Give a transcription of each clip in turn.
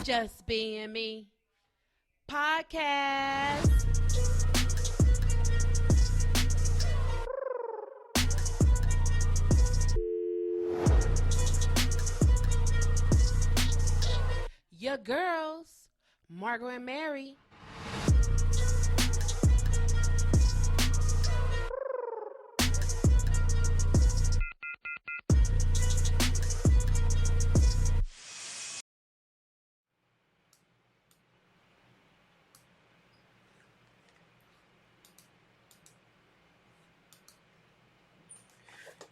Just Being Me podcast. Your girls, Margot and Mary.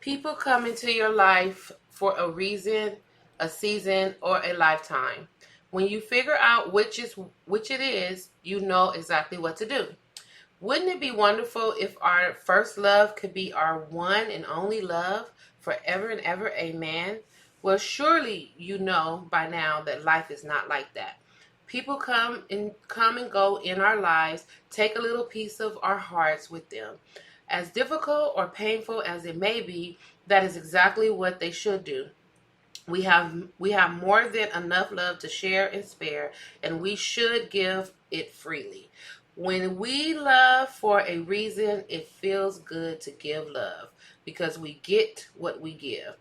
People come into your life for a reason, a season, or a lifetime. When you figure out which it is, you know exactly what to do. Wouldn't it be wonderful if our first love could be our one and only love forever and ever? Amen. Well, surely you know by now that life is not like that. People come and go in our lives, take a little piece of our hearts with them. As difficult or painful as it may be, that is exactly what they should do. We have more than enough love to share and spare, and we should give it freely. When we love for a reason, it feels good to give love because we get what we give.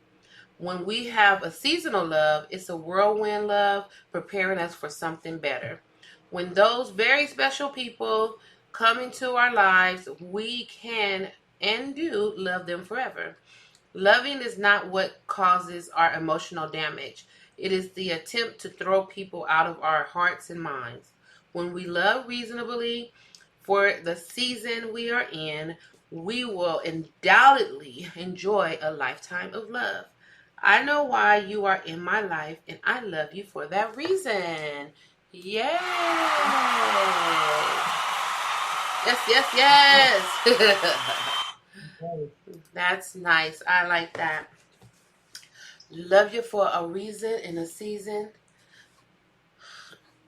When we have a seasonal love, it's a whirlwind love preparing us for something better. When those very special people come into our lives, we can and do love them forever. Loving is not what causes our emotional damage. It is the attempt to throw people out of our hearts and minds. When we love reasonably for the season we are in, we will undoubtedly enjoy a lifetime of love. I know why you are in my life, and I love you for that reason. Yay! Yes. That's nice. I like that. Love you for a reason and a season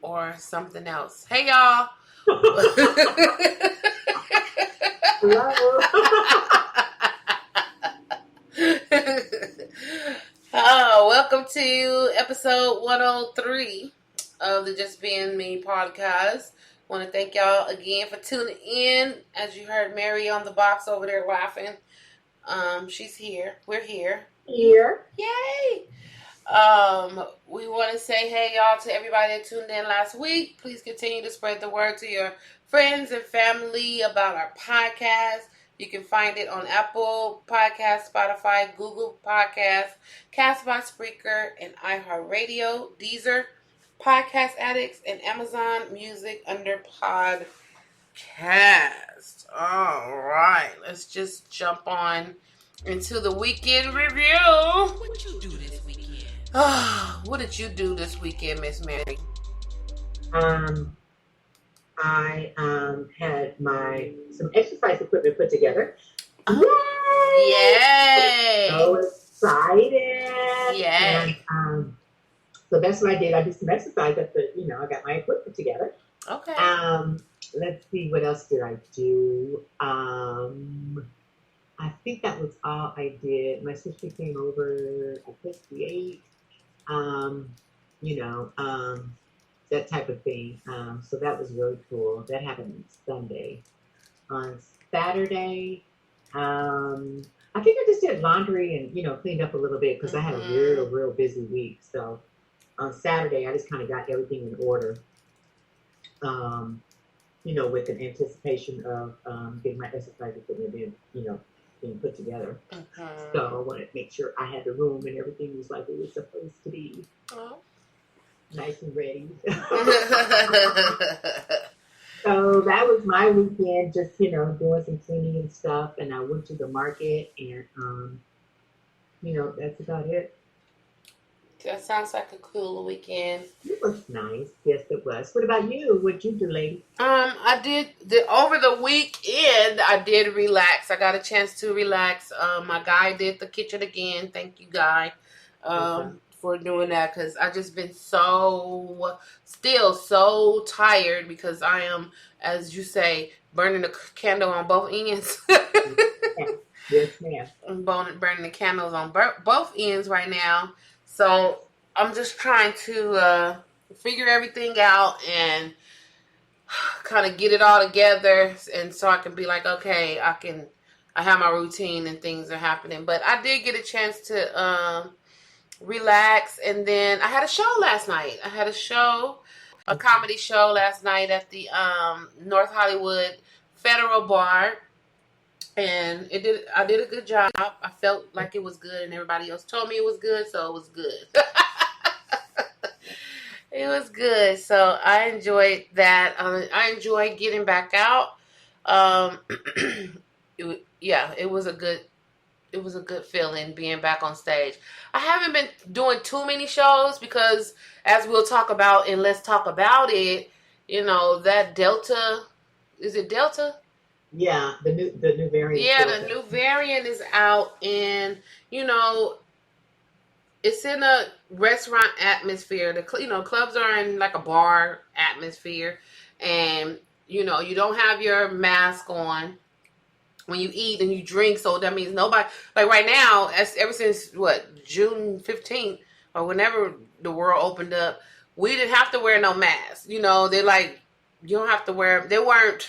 or something else. Hey, y'all. Welcome to episode 103 of the Just Being Me podcast. Want to thank y'all again for tuning in. As you heard Mary on the box over there laughing. She's here. We're here. Here. Yay! We want to say hey y'all to everybody that tuned in last week. Please continue to spread the word to your friends and family about our podcast. You can find it on Apple Podcasts, Spotify, Google Podcasts, Castbox, Spreaker, and iHeartRadio, Deezer, Podcast Addicts, and Amazon Music under Podcast. All right, let's just jump on into the weekend review. What you do this weekend? What did you do this weekend, Miss Mary? I had some exercise equipment put together. Yay! So excited! Yay! And, so that's what I did. I did some exercise I got my equipment together. Okay. Let's see, what else did I do? I think that was all I did. My sister came over. I think we ate. That type of thing. So that was really cool. That happened Sunday. On Saturday, I think I just did laundry and, cleaned up a little bit because I had a real busy week. So on Saturday, I just kind of got everything in order, with an anticipation of getting my exercise equipment being put together. So I wanted to make sure I had the room and everything was like it was supposed to be. Oh. Nice and ready. So that was my weekend, just, doing some cleaning and stuff. And I went to the market and, that's about it. That sounds like a cool weekend. It was nice. Yes, it was. What about you? What'd you do, lady? I did over the weekend. I did relax. I got a chance to relax. My guy did the kitchen again. Thank you, Guy, for doing that because I just been so tired because I am, as you say, burning the candle on both ends. Yes, ma'am. I'm burning the candles on both ends right now. So I'm just trying to figure everything out and kind of get it all together, and so I can be like, okay, I have my routine and things are happening. But I did get a chance to relax, and then I had a show last night. I had a comedy show last night at the North Hollywood Federal Bar, and I did a good job. I felt like it was good, and everybody else told me it was good, so it was good. It was good, so I enjoyed that. I enjoyed getting back out. It was a good feeling being back on stage. I haven't been doing too many shows because, as we'll talk about in Let's Talk About It, that Delta, is it Delta? Yeah, the new variant. Yeah, the new variant is out, and it's in a restaurant atmosphere. Clubs are in like a bar atmosphere, and you don't have your mask on when you eat and you drink. So that means nobody, like right now, ever since June 15th or whenever the world opened up, we didn't have to wear no mask. They're like, you don't have to wear. They weren't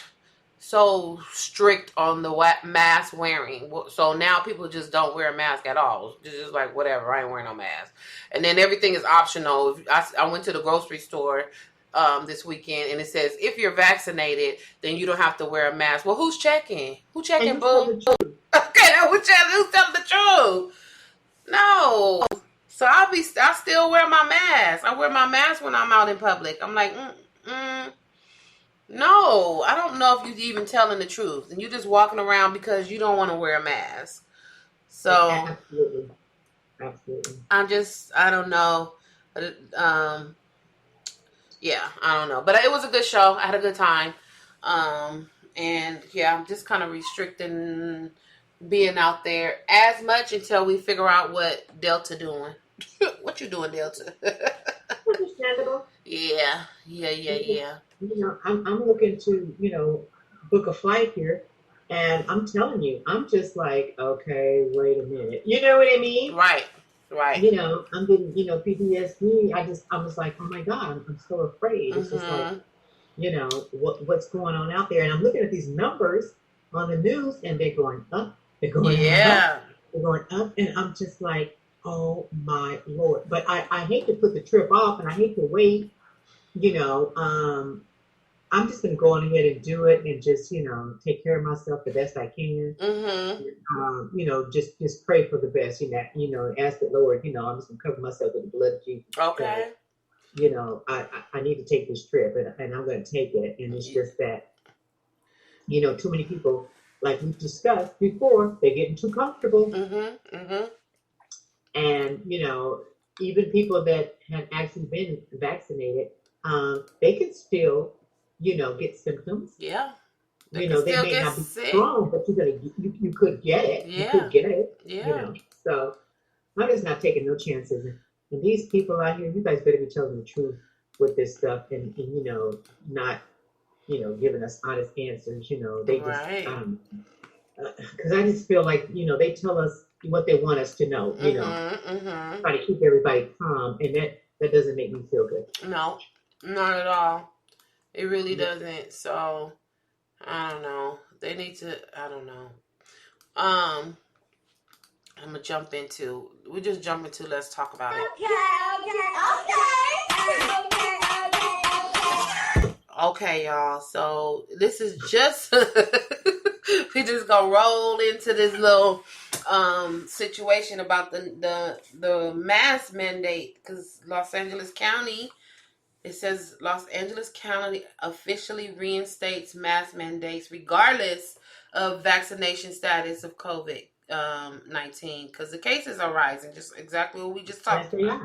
so strict on the mask wearing. So now people just don't wear a mask at all. It's just like, whatever, I ain't wearing no mask. And then everything is optional. I went to the grocery store this weekend, and it says, if you're vaccinated, then you don't have to wear a mask. Well, who's checking? Who checking, boo? Okay, now who's telling the truth? No. So I still wear my mask. I wear my mask when I'm out in public. I'm like, no, I don't know if you're even telling the truth, and you're just walking around because you don't want to wear a mask. So, absolutely. I don't know. Yeah, I don't know, but it was a good show. I had a good time, and yeah, I'm just kind of restricting being out there as much until we figure out what Delta doing. What you doing, Delta? Understandable. Yeah. I'm looking to, book a flight here, and I'm telling you, I'm just like, okay, wait a minute. You know what I mean? Right. I'm getting, PTSD. I'm just like, oh my God, I'm so afraid. It's just like, what's going on out there. And I'm looking at these numbers on the news, and they're going up. They're going up. They're going up. And I'm just like, oh my Lord. But I hate to put the trip off, and I hate to wait. I'm just going to go on ahead and do it and just, take care of myself the best I can. Just pray for the best, ask the Lord, I'm just going to cover myself with the blood of Jesus. Okay. I need to take this trip, and I'm going to take it. And it's just that, too many people, like we've discussed before, they're getting too comfortable. And, even people that have actually been vaccinated, they can still, get symptoms. Yeah. They may not be strong, but you could get it. Yeah. You could get it. Yeah. So I'm just not taking no chances. And these people out here, you guys better be telling the truth with this stuff, and not, giving us honest answers. They just, because I just feel like, they tell us what they want us to know. Try to keep everybody calm, and that doesn't make me feel good. No, not at all. It really doesn't. So I don't know. They need to. I don't know. I'm gonna just jump into Let's Talk About It. Okay, y'all. So this is just we just gonna roll into this little situation about the mask mandate, because Los Angeles County. It says Los Angeles County officially reinstates mask mandates regardless of vaccination status of COVID-19, because the cases are rising, just exactly what we just talked about.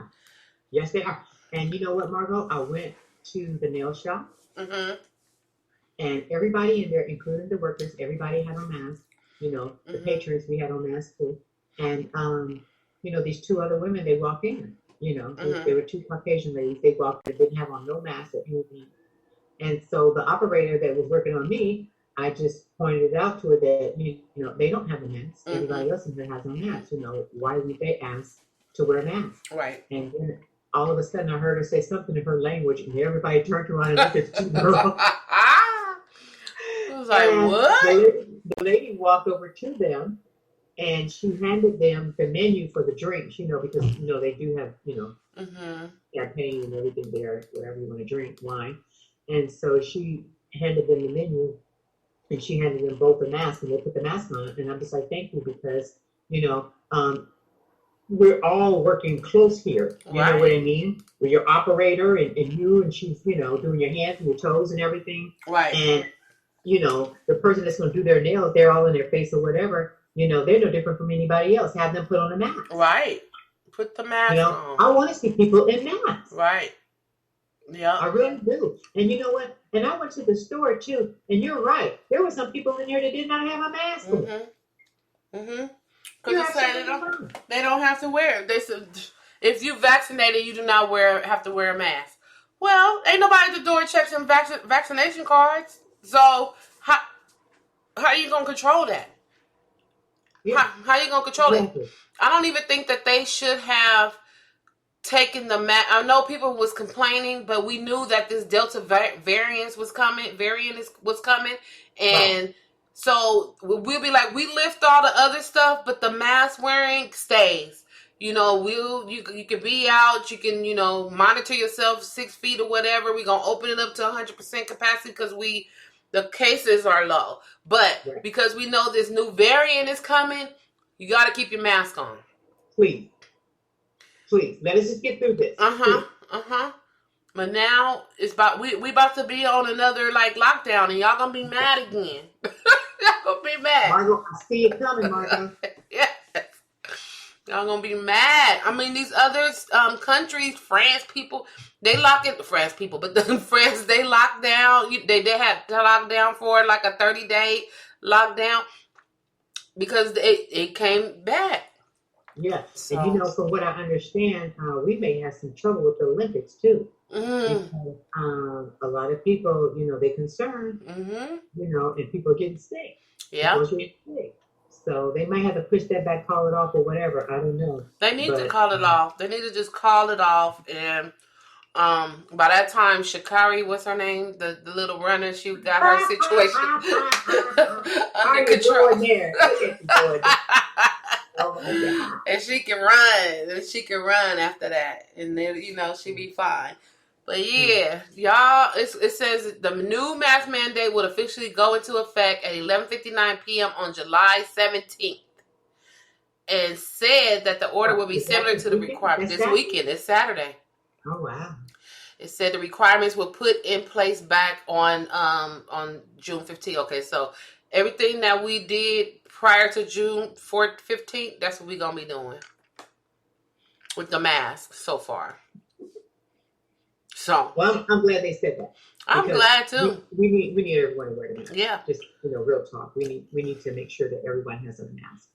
Yes, they are. And you know what, Margot? I went to the nail shop, and everybody in there, including the workers, everybody had on masks. The patrons, we had on masks too. And, these two other women, they walked in. There were two Caucasian ladies. They walked in, didn't have on no mask or anything. And so the operator that was working on me, I just pointed out to her that, they don't have a mask. Everybody else in here has on masks. Why would they ask to wear a mask? Right. And then all of a sudden I heard her say something in her language, and everybody turned around and looked at the two girls. I was like, And what? the lady walked over to them, and she handed them the menu for the drinks, because, they do have, champagne and everything there, whatever you want to drink, wine. And so she handed them the menu, and she handed them both a mask, and they put the mask on. And I'm just like, thank you, because, we're all working close here. You know what I mean? With your operator and you, and she's, doing your hands and your toes and everything. Right. And, the person that's going to do their nails, they're all in their face or whatever, they're no different from anybody else. Have them put on a mask. Right. Put the mask on. I want to see people in masks. Right. Yeah. I really do. And you know what? And I went to the store too, and you're right. There were some people in there that did not have a mask on. Because they don't have to wear it. They said, if you vaccinated, you do not have to wear a mask. Well, ain't nobody at the door checking vaccination cards. So how are you gonna control that? Yeah. How you gonna control it? I don't even think that they should have taken the mask. I know people was complaining, but we knew that this Delta variant was coming, and so we'll be like, we lift all the other stuff, but the mask wearing stays. You can be out, you can, monitor yourself 6 feet or whatever. We're going to open it up to 100% capacity because the cases are low. But because we know this new variant is coming, you got to keep your mask on. Please. Let us just get through this. But now it's we about to be on another lockdown, and y'all going to be mad again. Y'all going to be mad. Margot, I see it coming, Margot. Yes. Y'all gonna be mad. I mean, these other countries, France people, they lock it. France people, but the France, they lock down. They had to lock down for a 30-day lockdown because it came back. Yeah, so. And from what I understand, we may have some trouble with the Olympics too. Because a lot of people, they're concerned. And people are getting sick. Yeah. So they might have to push that back, call it off, or whatever. I don't know. They need to call it off. They need to just call it off. And by that time, Sha'Carri, what's her name? The little runner, she got her situation under control. Oh my God. And she can run. And she can run after that. And then, she'll be fine. But yeah, y'all, it says the new mask mandate would officially go into effect at 11:59 p.m. on July 17th. And said that the order will be similar to the requirements this weekend. It's Saturday. Oh, wow. It said the requirements were put in place back on June 15th. Okay, so everything that we did prior to June 15th, that's what we're going to be doing with the mask so far. So, well, I'm glad they said that. I'm glad too. We need everyone to wear a mask. Yeah. Just real talk. We need to make sure that everyone has a mask.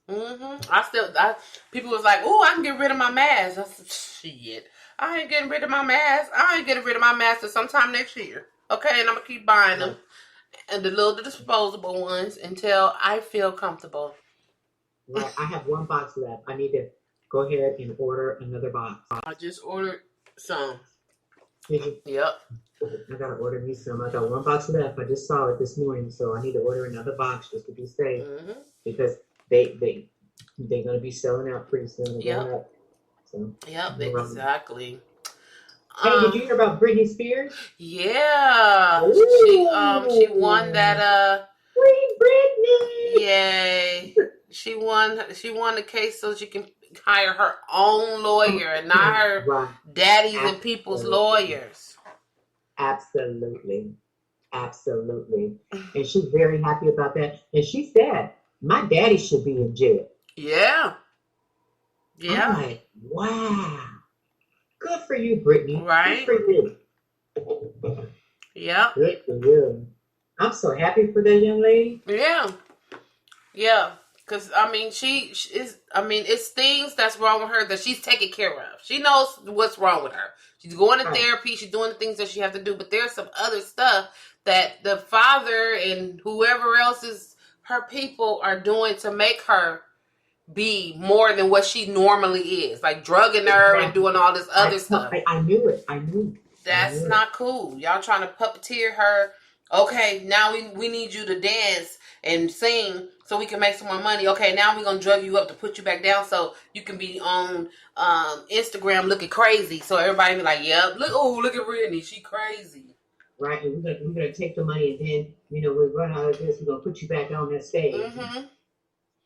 People was like, "Oh, I can get rid of my mask." I said, "Shit, I ain't getting rid of my mask. I ain't getting rid of my mask till sometime next year." Okay, and I'm gonna keep buying them, and the little disposable ones until I feel comfortable. Right. I have one box left. I need to go ahead and order another box. I just ordered some. Did you? Yep. I gotta order me some. I got one box left. I just saw it this morning, so I need to order another box just to be safe because they're gonna be selling out pretty soon. Yep. So, yep. Exactly. Hey, did you hear about Britney Spears? Yeah. Ooh. She won that. Free Britney. Yay. She won the case so she can hire her own lawyer and not her daddy's and people's lawyers. Absolutely. And she's very happy about that. And she said, my daddy should be in jail. Yeah. I'm like, wow. Good for you, Britney. Right. Good for you. Yeah. Good for you. I'm so happy for that young lady. Yeah. Yeah. Because, she is, it's things that's wrong with her that she's taking care of. She knows what's wrong with her. She's going to therapy. She's doing the things that she has to do. But there's some other stuff that the father and whoever else is her people are doing to make her be more than what she normally is, like drugging her and doing all this other stuff. I knew it. I knew. That's not cool. Y'all trying to puppeteer her. Okay, now we need you to dance and sing so we can make some more money. Okay, now we're going to drug you up to put you back down so you can be on Instagram looking crazy. So everybody be like, yep, look at Brittany. She crazy. Right, and we're gonna take the money, and then, we run out of this. We're going to put you back on that stage. Mm-hmm.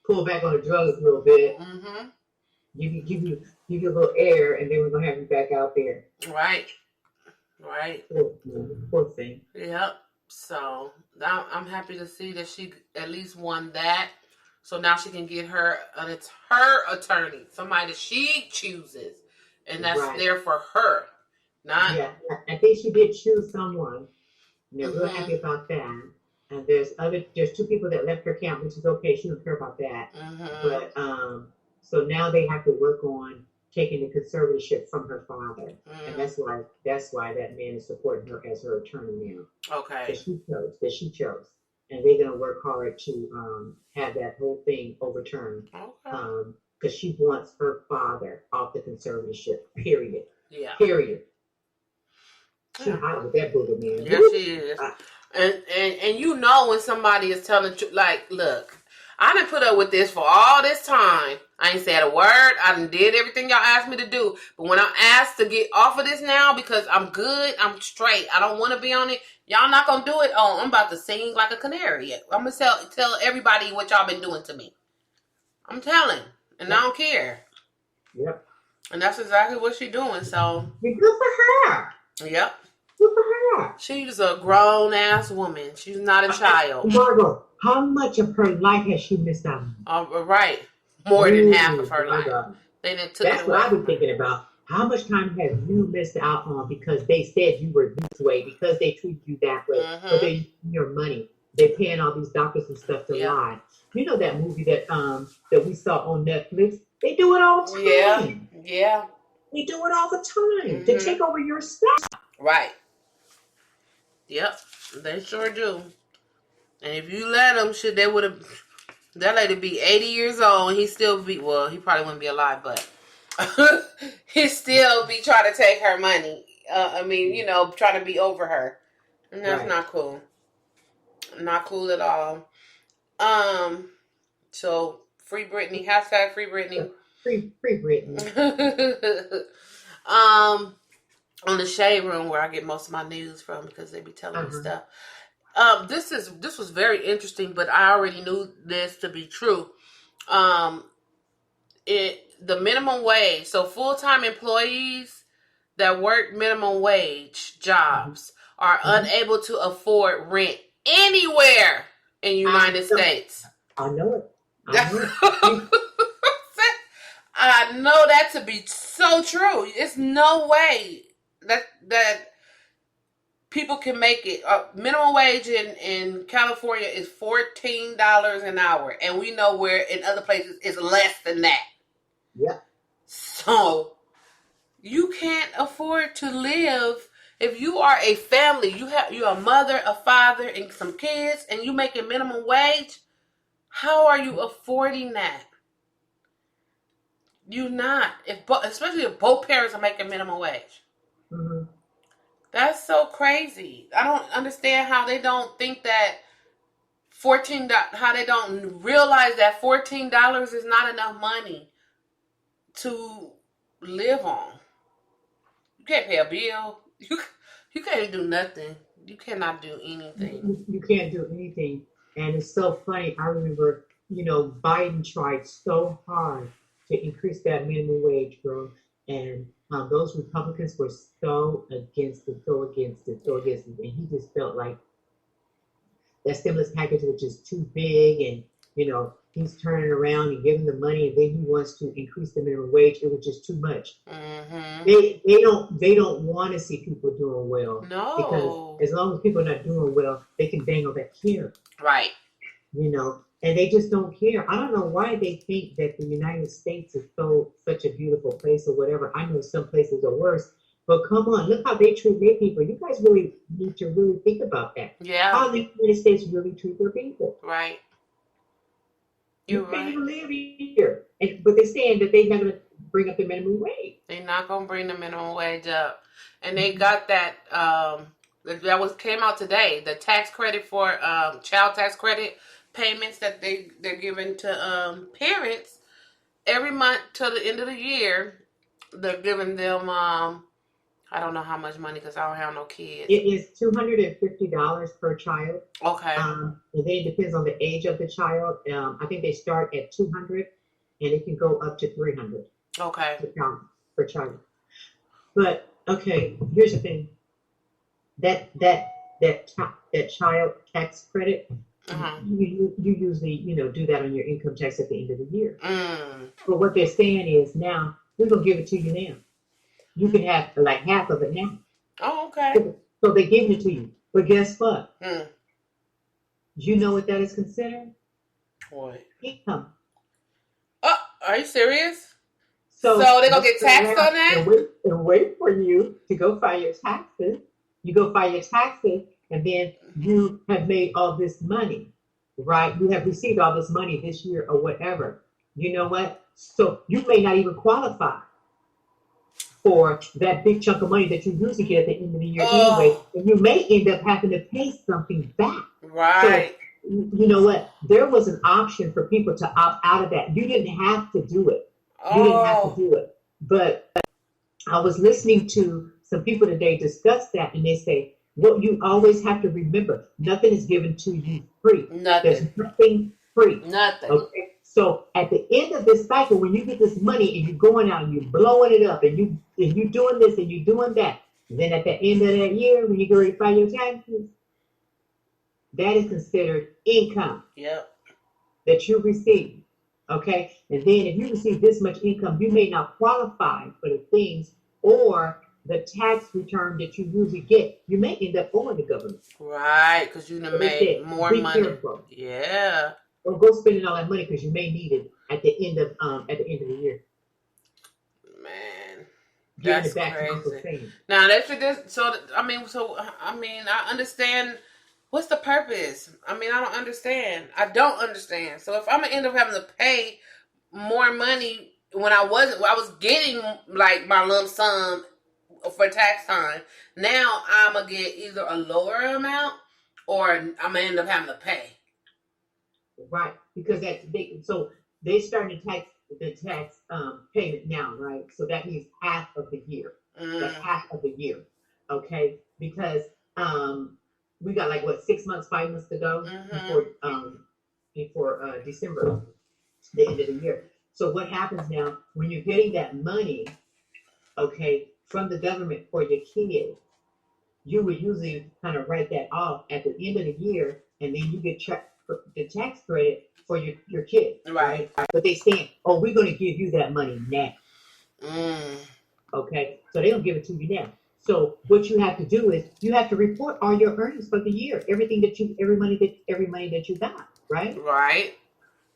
Pull back on the drugs a little bit. Mm-hmm. Give you a little air, and then we're going to have you back out there. Right. Poor thing. Yep. So I'm happy to see that she at least won that. So now she can get her attorney, somebody that she chooses, and that's there for her. Yeah, I think she did choose someone. And they're real happy about that. And there's two people that left her camp, which is okay. She don't care about that. Mm-hmm. But so now they have to work on taking the conservatorship from her father, and that's why that man is supporting her as her attorney now. Okay. That she chose, and they're gonna work hard to have that whole thing overturned. Okay. Because she wants her father off the conservatorship. Period. Yeah. Period. She's hot with that booger man. Yes, she is. And when somebody is telling the truth, like, look, I done put up with this for all this time. I ain't said a word. I done did everything y'all asked me to do. But when I'm asked to get off of this now because I'm good, I'm straight, I don't want to be on it, y'all not going to do it. Oh, I'm about to sing like a canary. I'm going to tell everybody what y'all been doing to me. I'm telling. And I don't care. Yep. And that's exactly what she's doing. So. Good for her. Yep. Good for her. She's a grown-ass woman. She's not a child. Margot, how much of her life has she missed out on? Right. More than half of her life. That's what I've been thinking about. How much time have you missed out on because they said you were this way, because they treated you that way, but they're using your money. They're paying all these doctors and stuff to lie. You know that movie that we saw on Netflix? They do it all the time. Yeah. They do it all the time to take over your stuff. Right. Yep. They sure do. And if you let them, they would have... That lady be 80 years old and he probably wouldn't be alive, but he still be trying to take her money. Trying to be over her. And that's not cool. Not cool at all. So, free Britney. # free Britney. Free Britney. On the Shade Room where I get most of my news from because they be telling me stuff. This was very interesting, but I already knew this to be true. The minimum wage, so full-time employees that work minimum wage jobs are unable to afford rent anywhere in the United States. I know it. I know that to be so true. It's no way that people can make it. Minimum wage in California is $14 an hour. And we know where in other places it's less than that. Yeah. So, you can't afford to live. If you are a family, you're a mother, a father, and some kids, and you making minimum wage, how are you affording that? You not. Especially if both parents are making minimum wage. Mm-hmm. That's so crazy. I don't understand how they don't think that how they don't realize that $14 is not enough money to live on. You can't pay a bill. You can't do nothing. You cannot do anything. You can't do anything. And it's so funny. I remember, Biden tried so hard to increase that minimum wage, girl. And those Republicans were so against it. And he just felt like that stimulus package was just too big. And, he's turning around and giving the money. And then he wants to increase the minimum wage. It was just too much. Mm-hmm. They don't want to see people doing well. No. Because as long as people are not doing well, they can bang on that care. Right. And they just don't care. I don't know why they think that the United States is such a beautiful place or whatever. I know some places are worse. But come on, look how they treat their people. You guys really need to really think about that. Yeah. How the United States really treat their people. Right. You're You can't right. even live here. But they're saying that they're not going to bring up the minimum wage. They're not gonna bring the minimum wage up, and they got that. That came out today. The tax credit for child tax credit payments that they're giving to parents every month till the end of the year. They're giving them I don't know how much money because I don't have no kids. It is $250 per child. Okay. And then it depends on the age of the child. I think they start at 200, and it can go up to 300. Okay. Per child. But okay, here's the thing. That child tax credit, you usually do that on your income tax at the end of the year. But what they're saying is now we're gonna give it to you now. You can have like half of it now. Oh, okay. So they give it to you. But guess what? You know what that is considered? What? Income. Oh, are you serious? So they're gonna get taxed on that? And wait for you to go file your taxes. You go file your taxes, and then you have made all this money, right? You have received all this money this year or whatever. You know what? So you may not even qualify for that big chunk of money that you usually get at the end of the year anyway. And you may end up having to pay something back. Right. So, you know what? There was an option for people to opt out of that. You didn't have to do it. You didn't have to do it. But I was listening to some people today discuss that, and they say, what you always have to remember, nothing is given to you free. Nothing. There's nothing free. Nothing. Okay. So at the end of this cycle, when you get this money and you're going out and you're blowing it up and you're doing this and you're doing that, then at the end of that year, when you go to file your taxes, that is considered income. Yep. That you receive. Okay. And then if you receive this much income, you may not qualify for the things or the tax return that you usually get. You may end up owing the government. Right, because you done made more money. Careful. Yeah. Or go spending all that money because you may need it at the end of the year. Man, that's crazy. Now I understand. What's the purpose? I don't understand. I don't understand. So if I'm gonna end up having to pay more money when I was getting like my lump sum for tax time. Now I'm gonna get either a lower amount or I'm gonna end up having to pay. Right, because that's big. So they starting the tax payment now, right? So that means half of the year. That's half of the year, okay? Because we got like 6 months, 5 months to go before December, the end of the year. So what happens now when you're getting that money, okay, from the government for your kids? You would usually kind of write that off at the end of the year, and then you get the tax credit for your kids, right? But they saying, "Oh, we're going to give you that money now." Okay, so they don't give it to you now. So what you have to do is you have to report all your earnings for the year, every money that you got, right? Right.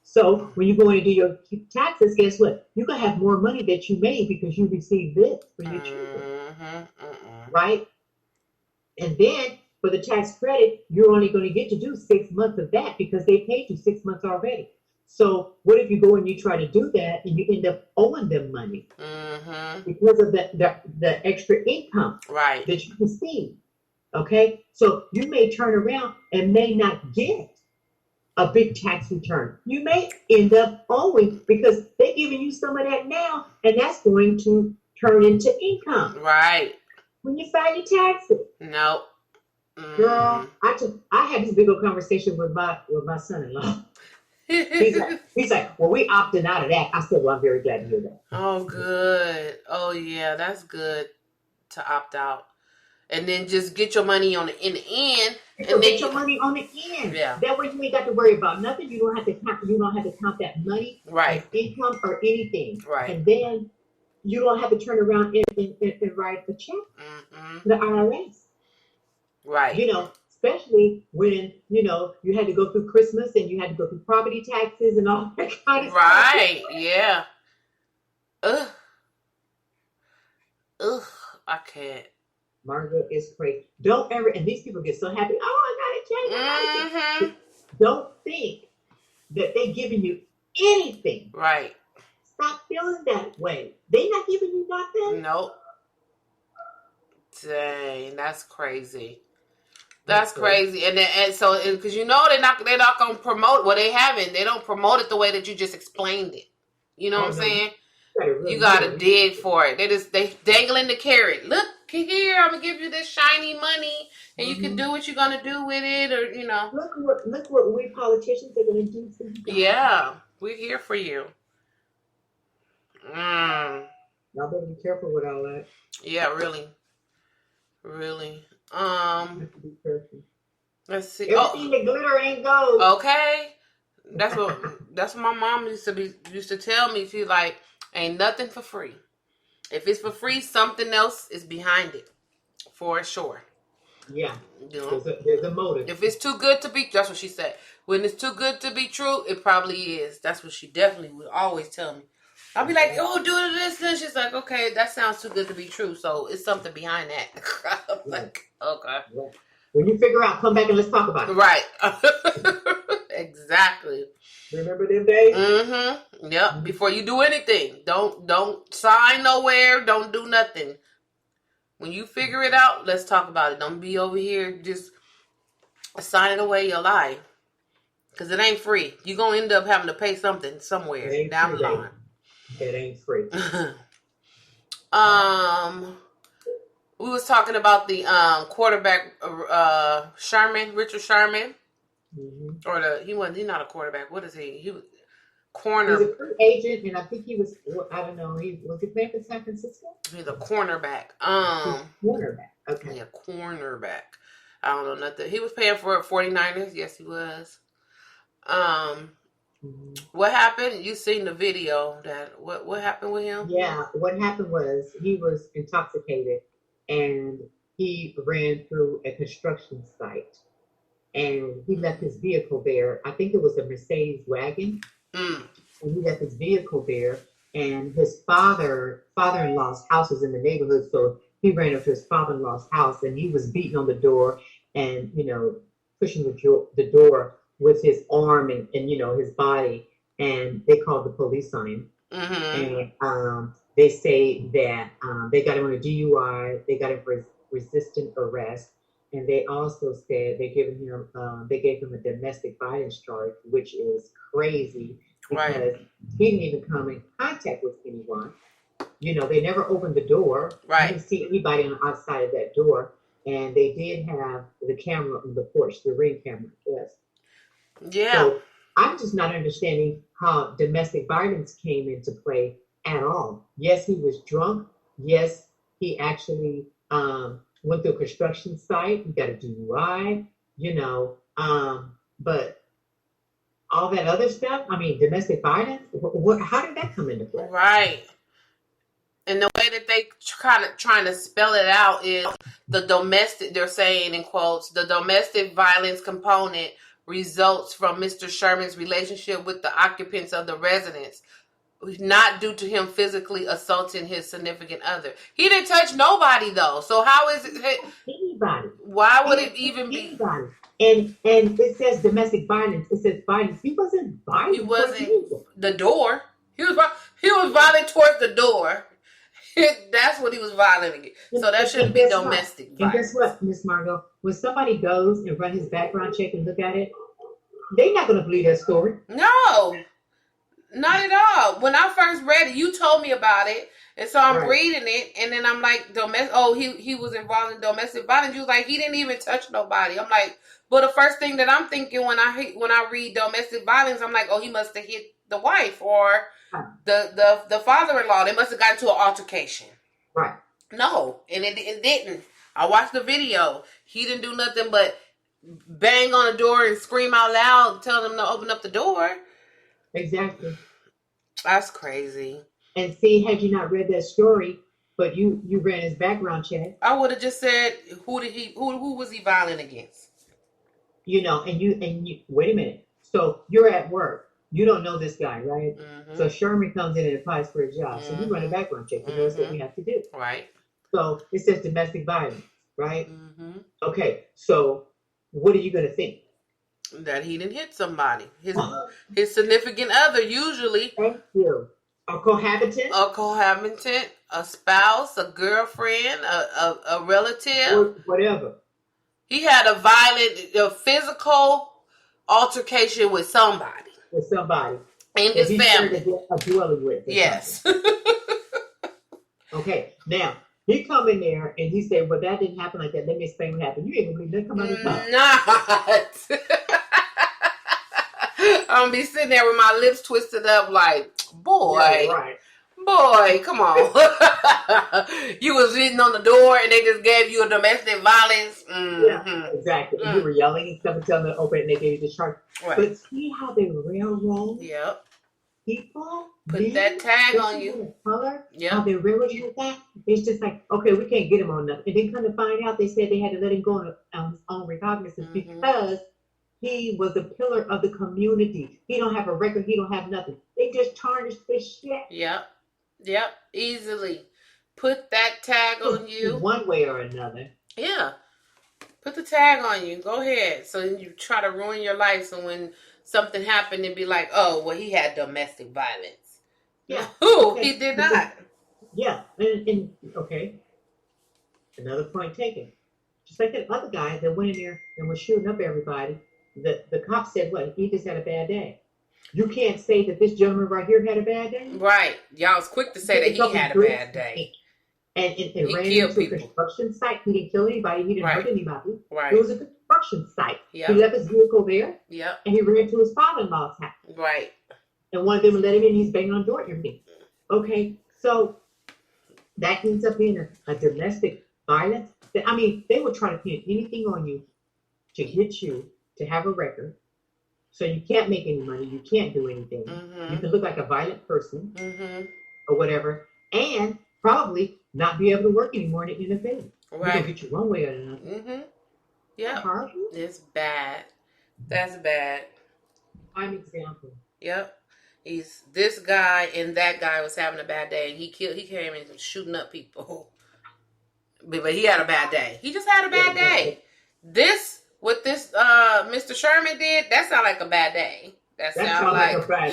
So when you go in and do your taxes, guess what? You're gonna have more money that you made because you received this for your children, right? And then for the tax credit, you're only going to get to do 6 months of that because they paid you 6 months already. So what if you go and you try to do that and you end up owing them money because of the extra income that you receive? Okay, so you may turn around and may not get a big tax return. You may end up owing because they're giving you some of that now, and that's going to turn into income. Right. When you file your taxes. Nope. Girl, I had this big old conversation with my son-in-law. He's like, well, we opted out of that. I said, well, I'm very glad to hear that. Oh, good. Oh, yeah, that's good to opt out. And then just get your money in the end. And get your money on the end. Yeah. That way you ain't got to worry about nothing. You don't have to count that money, right? Income or anything. Right. And then you don't have to turn around and write a check to the IRS. Right. Especially when, you had to go through Christmas and you had to go through property taxes and all that kind of stuff. Right, yeah. Ugh, I can't. Margot is crazy. Don't ever, and these people get so happy. Oh, I got a check. Don't think that they're giving you anything. Right. Stop feeling that way. They not giving you nothing. Nope. Dang, that's crazy. That's crazy. And so because you know they're not gonna promote. Well, they haven't. They don't promote it the way that you just explained it. You know what I'm saying? You gotta dig for it. They dangling the carrot. Look here, I'm gonna give you this shiny money, and you can do what you're gonna do with it, or you know. Look what we politicians are gonna do for you. Yeah, we're here for you. Y'all better be careful with all that. Yeah, really. Be careful. Let's see. Everything that glitter ain't gold. Okay. That's what my mom used to tell me. She's like, ain't nothing for free. If it's for free, something else is behind it, for sure. Yeah, you know? There's a motive. If it's too good to be, that's what she said. When it's too good to be true, it probably is. That's what she definitely would always tell me. I'll be like, oh, do this, and she's like, okay, that sounds too good to be true. So it's something behind that. I'm like, okay. Yeah. When you figure out, come back and let's talk about it. Right. Exactly. Remember them days? Mm-hmm. Yep. Mm-hmm. Before you do anything, don't sign nowhere. Don't do nothing. When you figure it out, let's talk about it. Don't be over here just signing away your life, because it ain't free. You're gonna end up having to pay something somewhere down the line. It ain't free. We was talking about the quarterback, Richard Sherman. Mm-hmm. Or he's not a quarterback. What is he? He was corner. He's a free agent, and I think he was. I don't know. Was he playing for San Francisco? He's a cornerback. Cornerback. Okay. Yeah, cornerback. I don't know nothing. He was paying for 49ers. Yes, he was. What happened? You seen the video? What happened with him? Yeah. What happened was he was intoxicated, and he ran through a construction site. And he left his vehicle there. I think it was a Mercedes wagon. And he left his vehicle there. And his father-in-law's house was in the neighborhood. So he ran up to his father-in-law's house, and he was beating on the door and, pushing the door with his arm and his body. And they called the police on him. Mm-hmm. And they say that they got him on a DUI. They got him for resistant arrest. And they also said they gave him a domestic violence charge, which is crazy because he didn't even come in contact with anyone. They never opened the door. Right. I didn't see anybody on the outside of that door. And they did have the camera on the porch, the Ring camera. Yes. Yeah. So I'm just not understanding how domestic violence came into play at all. Yes, he was drunk. Yes, he actually went to a construction site. He got a DUI, but all that other stuff, domestic violence, how did that come into play? Right. And the way that they trying to spell it out is they're saying in quotes, the domestic violence component results from Mr. Sherman's relationship with the occupants of the residence, not due to him physically assaulting his significant other. He didn't touch nobody though. So how is it? Anybody. Why would it even be? Anybody. And it says domestic violence. It says violence. He wasn't violent. He wasn't the door. He was violent towards the door. That's what he was violent against. So that shouldn't be domestic violence. And guess what, Miss Margot? When somebody goes and run his background check and look at it, they're not going to believe that story. No. Not at all. When I first read it, you told me about it, and so I'm reading it, and then I'm like, he was involved in domestic violence. You was like, he didn't even touch nobody. I'm like, but the first thing that I'm thinking when I read domestic violence, I'm like, oh, he must have hit the wife or the father-in-law. They must have gotten into an altercation. Right. No, and it didn't. I watched the video. He didn't do nothing but bang on the door and scream out loud, tell them to open up the door. Exactly. That's crazy. And see, had you not read that story, but you ran his background check, I would have just said, who was he violent against? And you wait a minute. So you're at work. You don't know this guy, right? Mm-hmm. So Sherman comes in and applies for a job. Mm-hmm. So you run a background check. You know that's what we have to do. Right. So it says domestic violence, right? Mm-hmm. Okay. So what are you going to think? That he didn't hit somebody. His significant other, usually Thank you. A cohabitant a cohabitant, a spouse, a girlfriend, a relative. or whatever He had a violent, a physical altercation with somebody with somebody in that his he shared family. a dwelling with or Yes. something. Okay, now he come in there and he said, "Well, that didn't happen like that. Let me explain what happened." You ain't gonna believe nothing come out of his mouth. Not. I'm gonna be sitting there with my lips twisted up, like, boy, Yeah, right. boy, come on. You was hitting on the door and they just gave you a domestic violence. Yeah, exactly. And you were yelling and stuff and telling them to open it and they gave you the charge. Right. But see how they railroad Yep. people? Put Men, that tag on especially you. women of color, Yep. how they railroad you with that. It's just like, okay, we can't get him on nothing. And then come to find out, they said they had to let him go on his own recognizance because he was a pillar of the community. He don't have a record. He don't have nothing. They just tarnished this shit. Yep. Yep. Easily. Put that tag on you. One way or another. Yeah. Put the tag on you. Go ahead. So you try to ruin your life. So when something happened, it'd be like, oh, well, he had domestic violence. Yeah. Who? Okay. He did not. Yeah. And okay. Another point taken. Just like that other guy that went in there and was shooting up everybody. The cop said, what? He just had a bad day. You can't say that this gentleman right here had a bad day. Right. Y'all was quick to say that he had a bad day. And ran into a construction site. He didn't kill anybody. He didn't hurt anybody. Right. It was a construction site. Yep. He left his vehicle there. Yep. And he ran to his father-in-law's house. Right. And one of them let him in. He's banging on the door and everything. Okay. So that ends up being a domestic violence. I mean, they would try to pin anything on you to get you to have a record. So you can't make any money. You can't do anything. You can look like a violent person or whatever. And probably not be able to work anymore in the NFL. Right. They'll get you one way or another. Yeah. It's bad. That's bad. Prime example. Yep. He's this guy and that guy was having a bad day and he came in shooting up people. But he had a bad day. He just had a bad day. What this Mr. Sherman did, that sounded like a bad day. That sounds like a bad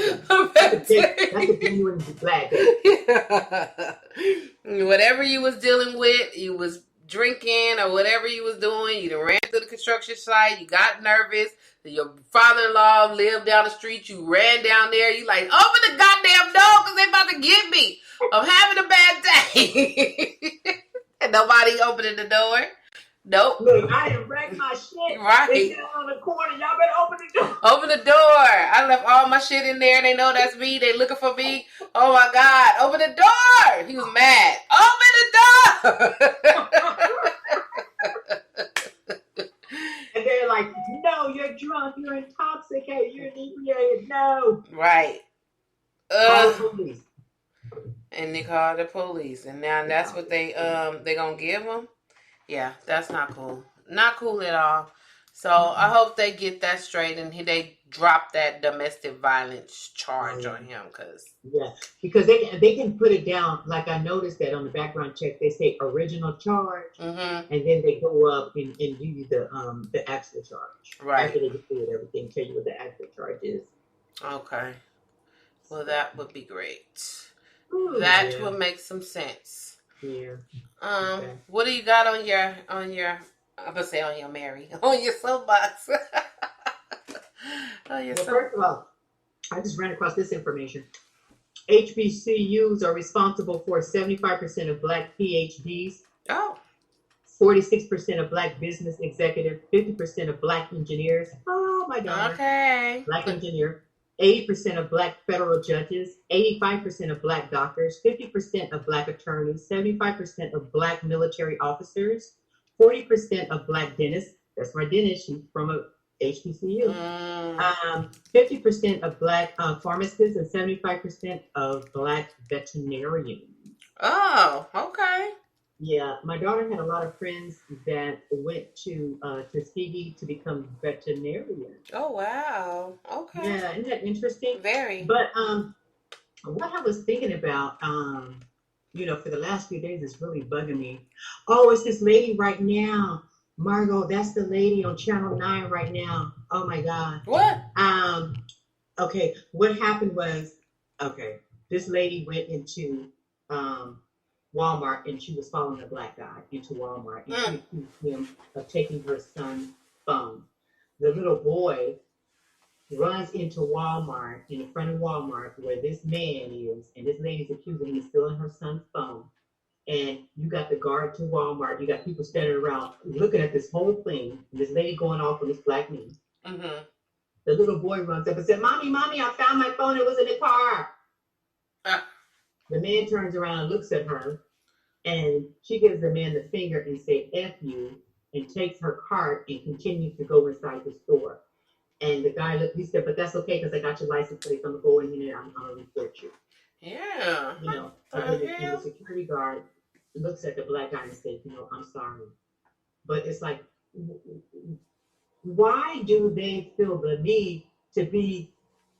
day. That's a genuine bad day. Whatever you was dealing with, you was drinking or whatever you was doing, you done ran through the construction site, you got nervous, your father-in-law lived down the street, you ran down there, you like, open the goddamn door because they about to get me. I'm having a bad day. And nobody opening the door. Nope. Look, I done wrecked my shit. Right. They sit on the corner. Y'all better open the door. Open the door. I left all my shit in there. They know that's me. They looking for me. Oh my God. Open the door. He was mad. Open the door. And they're like, no, you're drunk. You're intoxicated. You're inebriated. No. Right. Call the police. And they called the police. And now that's what they gonna give them. Yeah, that's not cool. Not cool at all. So I hope they get that straight and they drop that domestic violence charge on him. Because they can put it down. Like I noticed that on the background check, they say original charge, and then they go up and give you the actual charge. Right. After they get through everything, tell you what the actual charge is. Okay. Well, that would be great. Ooh, that would make some sense. Yeah. Okay. What do you got on your I'm gonna say on your Mary, on your soapbox? First of all, I just ran across this information. HBCUs are responsible for 75% of Black PhDs. Oh. 46% of Black business executives, 50% of Black engineers. Oh, my daughter. Okay. Black engineer. 80% of Black federal judges, 85% of Black doctors, 50% of Black attorneys, 75% of Black military officers, 40% of Black dentists. That's my dentist. She's from a HBCU. 50% of Black pharmacists and 75% of Black veterinarians. Oh, okay. Yeah, my daughter had a lot of friends that went to Tuskegee to become veterinarians. Oh, wow. Okay. Yeah, isn't that interesting? Very. But what I was thinking about, for the last few days is really bugging me. Oh, it's this lady right now, Margot. That's the lady on Channel 9 right now. Oh my God. What? Okay, what happened was, okay, this lady went into um, Walmart and she was following a black guy into Walmart and she Mm. accused him of taking her son's phone. The little boy runs into Walmart, in the front of Walmart where this man is, and this lady's accusing him of stealing her son's phone. And you got the guard to Walmart, you got people standing around looking at this whole thing, and this lady going off on this black man. Mm-hmm. The little boy runs up and said, Mommy, Mommy, I found my phone. It was in the car. The man turns around and looks at her, and she gives the man the finger and say, F you, and takes her cart and continues to go inside the store. And the guy looked, he said, but that's okay because I got your license plate. I'm going to go in here and I'm going to report you. Yeah. You know, and the security guard looks at the black guy and says, you know, I'm sorry. But it's like, why do they feel the need to be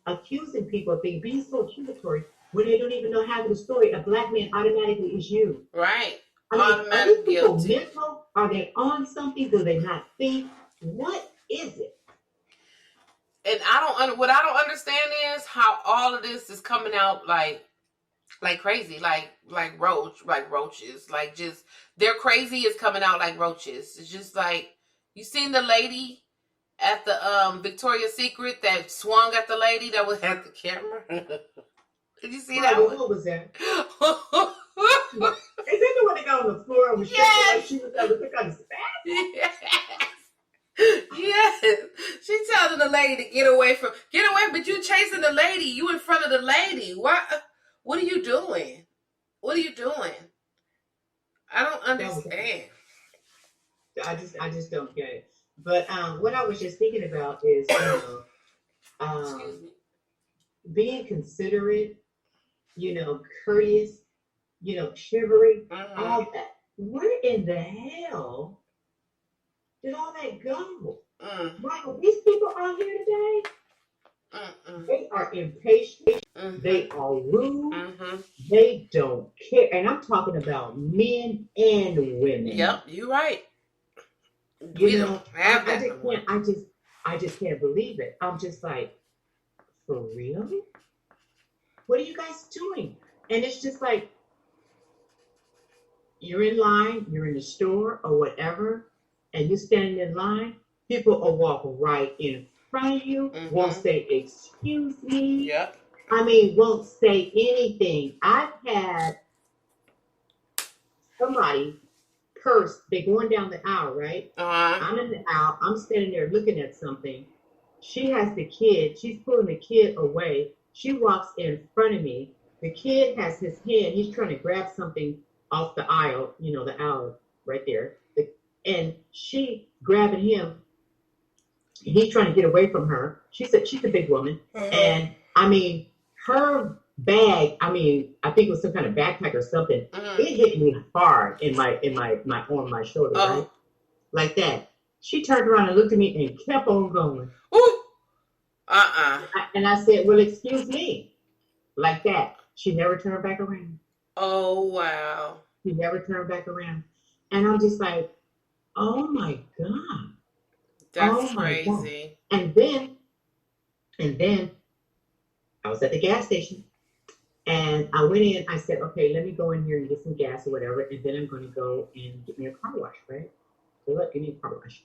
accusing people of being so accusatory when they don't even know half of the story? A black man automatically is you. Right. I mean, are these people mental? Are they on something? Do they not think? What is it? And what I don't understand is how all of this is coming out like crazy, like roaches, like just their crazy is coming out like roaches. It's just like, you seen the lady at the Victoria's Secret that swung at the lady that was at the camera? Did you see that one? What was that? Is that the one that got on the floor and was shaking like she was able to pick on his back? Yes. Yes. She telling the lady to get away, but you chasing the lady. You in front of the lady. What are you doing? What are you doing? I don't understand. I just don't get it. But what I was just thinking about is, being considerate, courteous, chivalry, all that. Where in the hell did all that go? Michael, these people out here today, they are impatient. They are rude. They don't care. And I'm talking about men and women. Yep, you're right. I just can't believe it. I'm just like, for real? What are you guys doing? And it's just like, you're in line, you're in the store or whatever, and you're standing in line, people will walk right in front of you, won't say, excuse me. Yep. I mean, won't say anything. I've had somebody purse, they're going down the aisle, right? I'm in the aisle, I'm standing there looking at something. She has the kid, she's pulling the kid away. She walks in front of me. The kid has his hand, he's trying to grab something off the aisle, the aisle right there. And she grabbing him, he's trying to get away from her. She's a big woman. And I mean, her bag, I think it was some kind of backpack or something. It hit me hard in my on my shoulder, right? Like that. She turned around and looked at me and kept on going. Ooh. And I said, well, excuse me. Like that. She never turned back around. Oh, wow. She never turned back around. And I'm just like, oh my God. That's crazy. God. And then I was at the gas station and I went in, I said, okay, let me go in here and get some gas or whatever. And then I'm going to go and get me a car wash, right? So look, give me a car wash.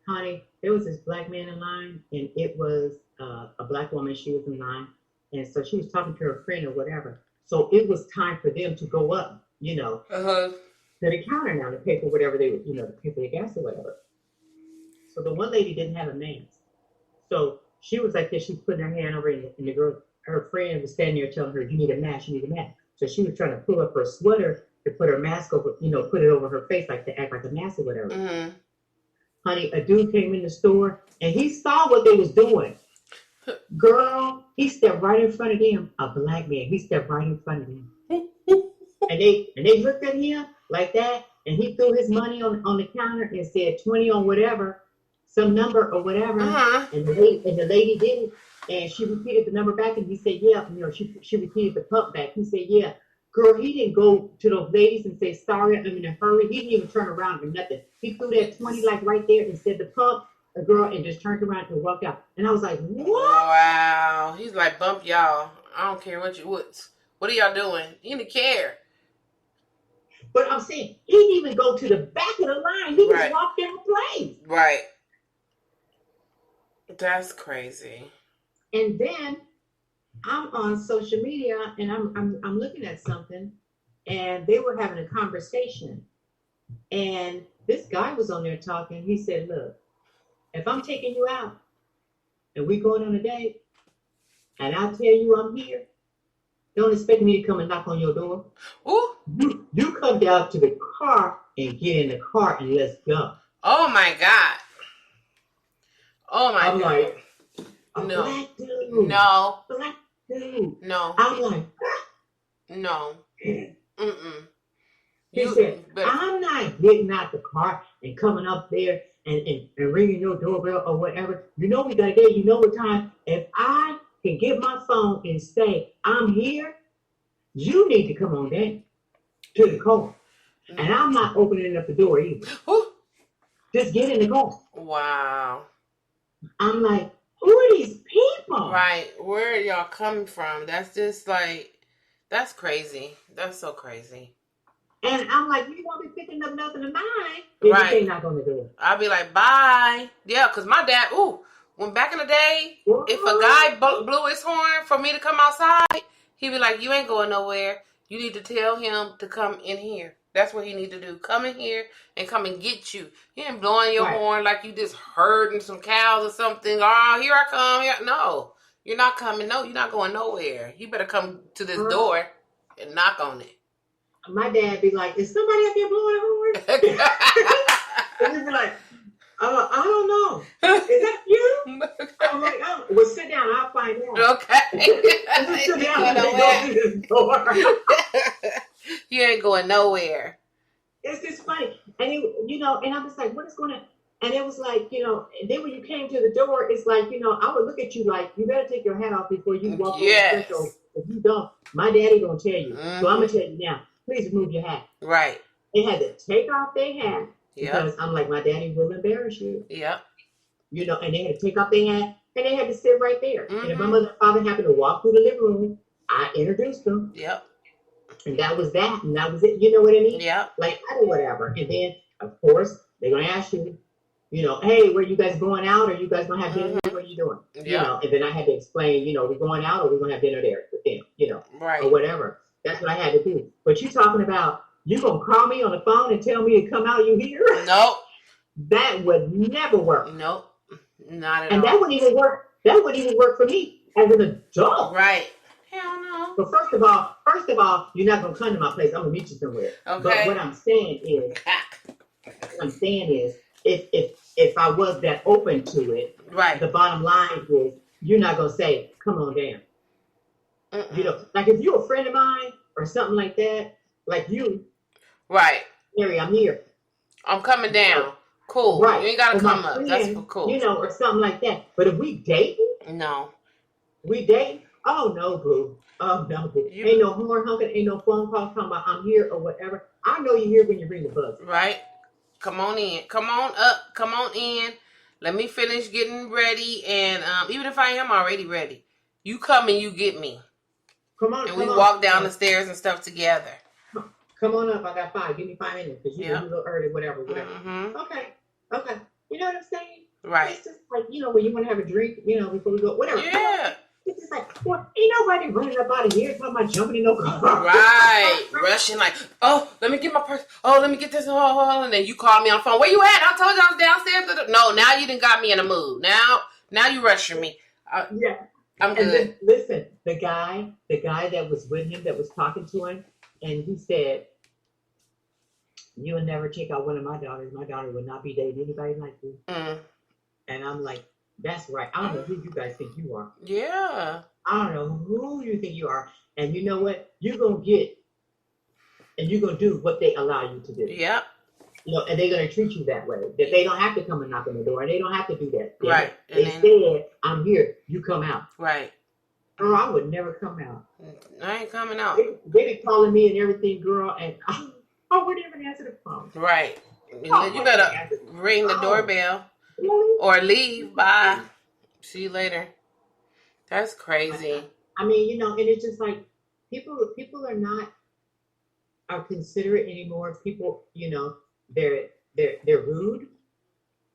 Honey, there was this black man in line and it was a black woman. She was in line. And so she was talking to her friend or whatever. So it was time for them to go up, to the counter now to pay for whatever they, to pay for the gas or whatever. So the one lady didn't have a mask. So she was like this, she was putting her hand over and the girl, her friend was standing there telling her, you need a mask, you need a mask. So she was trying to pull up her sweater to put her mask over, put it over her face, like to act like a mask or whatever. Honey, a dude came in the store and he saw what they was doing. Girl, he stepped right in front of them, a black man. He stepped right in front of them. and they looked at him like that, and he threw his money on the counter and said 20 on whatever, some number or whatever. And the lady did it, and she repeated the number back, and he said, yeah, she repeated the pump back. He said, yeah. Girl, he didn't go to those ladies and say, sorry, I'm in a hurry. He didn't even turn around or nothing. He threw that 20 like right there and said the pump, a girl and just turned around and walked out. And I was like, what? Wow. He's like, bump y'all. I don't care what are y'all doing? He didn't care. But I'm saying, he didn't even go to the back of the line. He Right. just walked in place. Right. That's crazy. And then I'm on social media and I'm looking at something, and they were having a conversation. And this guy was on there talking. He said, look, if I'm taking you out and we going on a date and I tell you I'm here, don't expect me to come and knock on your door. Ooh. You come down to the car and get in the car and let's go. Oh my God. Oh my I'm God. like, no. Black dude. No. Black dude. No. I'm like, no. Mm-mm. He said, I'm not getting out the car and coming up there and ringing your doorbell or whatever. You know we got there. You know what time. If I can get my phone and say, I'm here, you need to come on in to the car. And I'm not opening up the door either. Ooh. Just get in the car. Wow. I'm like, who are these people? Right. Where are y'all coming from? That's just like, that's crazy. That's so crazy. And I'm like, you won't be picking up nothing of mine. Right. They're not going to do it. I'll be like, bye. Yeah, because my dad, when back in the day, if a guy blew his horn for me to come outside, he'd be like, you ain't going nowhere. You need to tell him to come in here. That's what he need to do. Come in here and come and get you. He ain't blowing your horn like you just herding some cows or something. Oh, here I come. Here. No, you're not coming. No, you're not going nowhere. You better come to this door and knock on it. My dad be like, is somebody up there blowing a horn? And he'd be like, I don't know. Is that you? I'm like, oh, well, sit down. I'll find out. Okay. Just sit down and go to this door. You ain't going nowhere. It's just funny. And, and I was like, what is going on? And it was like, and then when you came to the door, it's like, I would look at you like, you better take your hat off before you walk over the threshold. If you don't, my daddy going to tell you. So I'm going to tell you now, please remove your hat. Right. They had to take off their hat because I'm like, my daddy will embarrass you. Yep. And they had to take off their hat and they had to sit right there. And if my mother and father happened to walk through the living room, I introduced them. Yep. And that was that. And that was it. You know what I mean? Yep. Like, or whatever. And then, of course, they're going to ask you, hey, were you guys going out? Or you guys going to have dinner? What are you doing? Yep. And then I had to explain, we're going out or we're going to have dinner there with them, right. Or whatever. That's what I had to do. But you talking about, you going to call me on the phone and tell me to come out, you here? Nope. That would never work. Nope. Not at all. And that wouldn't even work. That wouldn't even work for me as an adult. Right. Hell no. But first of all, you're not going to come to my place. I'm going to meet you somewhere. Okay. But what I'm saying is, if I was that open to it, right. The bottom line is, you're not going to say, come on down. Mm-mm. Like if you're a friend of mine or something like that, like you. Right. Mary, I'm here. I'm coming down. Cool. Right. You ain't got to come up. That's cool. Or something like that. But if we dating? No. We dating? Oh, no, boo. Oh, no, boo. Ain't no horn honking, ain't no phone call talking about I'm here or whatever. I know you're here when you ring the buzzer. Right. Come on in. Come on up. Come on in. Let me finish getting ready. And even if I am already ready, you come and you get me. Come on. And we walk down the stairs and stuff together. Come on up. I got 5. Give me 5 minutes because you're a little early, whatever. Mm-hmm. Okay. You know what I'm saying? Right. It's just like, when you want to have a drink, before we go, whatever. Yeah. It's just like, well, ain't nobody running up out of here talking about jumping in no car. Right. Rushing like, oh, let me get my purse. Oh, let me get this. Oh, and then you call me on the phone. Where you at? I told you I was downstairs. No, now you done got me in a mood. Now you rushing me. Yeah. I'm good. Then, listen, the guy that was with him, that was talking to him, and he said, you will never check out one of my daughters. My daughter would not be dating anybody like you. Mm. And I'm like, that's right. I don't know who you guys think you are. Yeah. I don't know who you think you are. And you know what? You're going to get, and you're going to do what they allow you to do. Yep. And they're going to treat you that way. That they don't have to come and knock on the door. And they don't have to do that. Right. They said, I'm here. You come out. Right. Girl, I would never come out. I ain't coming out. They be calling me and everything, girl. And I wouldn't even answer the phone. Right. You better ring the doorbell. Really? or leave. Bye. See you later. That's crazy. I mean, and it's just like people are not are considerate anymore. People, they're rude.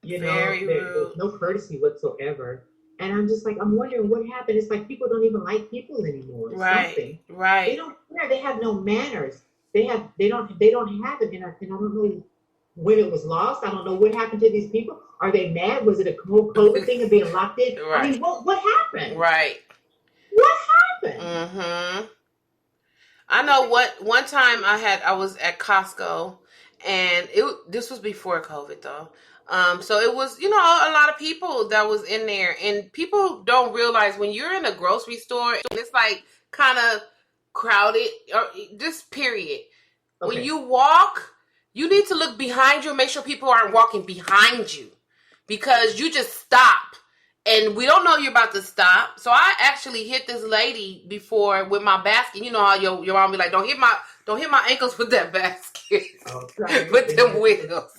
Very There's rude. no courtesy whatsoever. And I'm just like, I'm wondering what happened. It's like people don't even like people anymore. Right. Something. They Right. don't care. They have no manners. They don't have it. And I don't know when it was lost. I don't know what happened to these people. Are they mad? Was it a whole COVID thing of being locked in? I Right. mean, what happened? Right. What happened? Mm-hmm. I know what one time I was at Costco, and this was before COVID though. So it was, a lot of people that was in there, and people don't realize when you're in a grocery store and it's like kind of crowded, or just period. When Okay. you walk, you need to look behind you and make sure people aren't walking behind you, because you just stop. And we don't know you're about to stop. So I actually hit this lady before with my basket. You know how your mom be like, don't hit my ankles with that basket. Okay. With them wheels.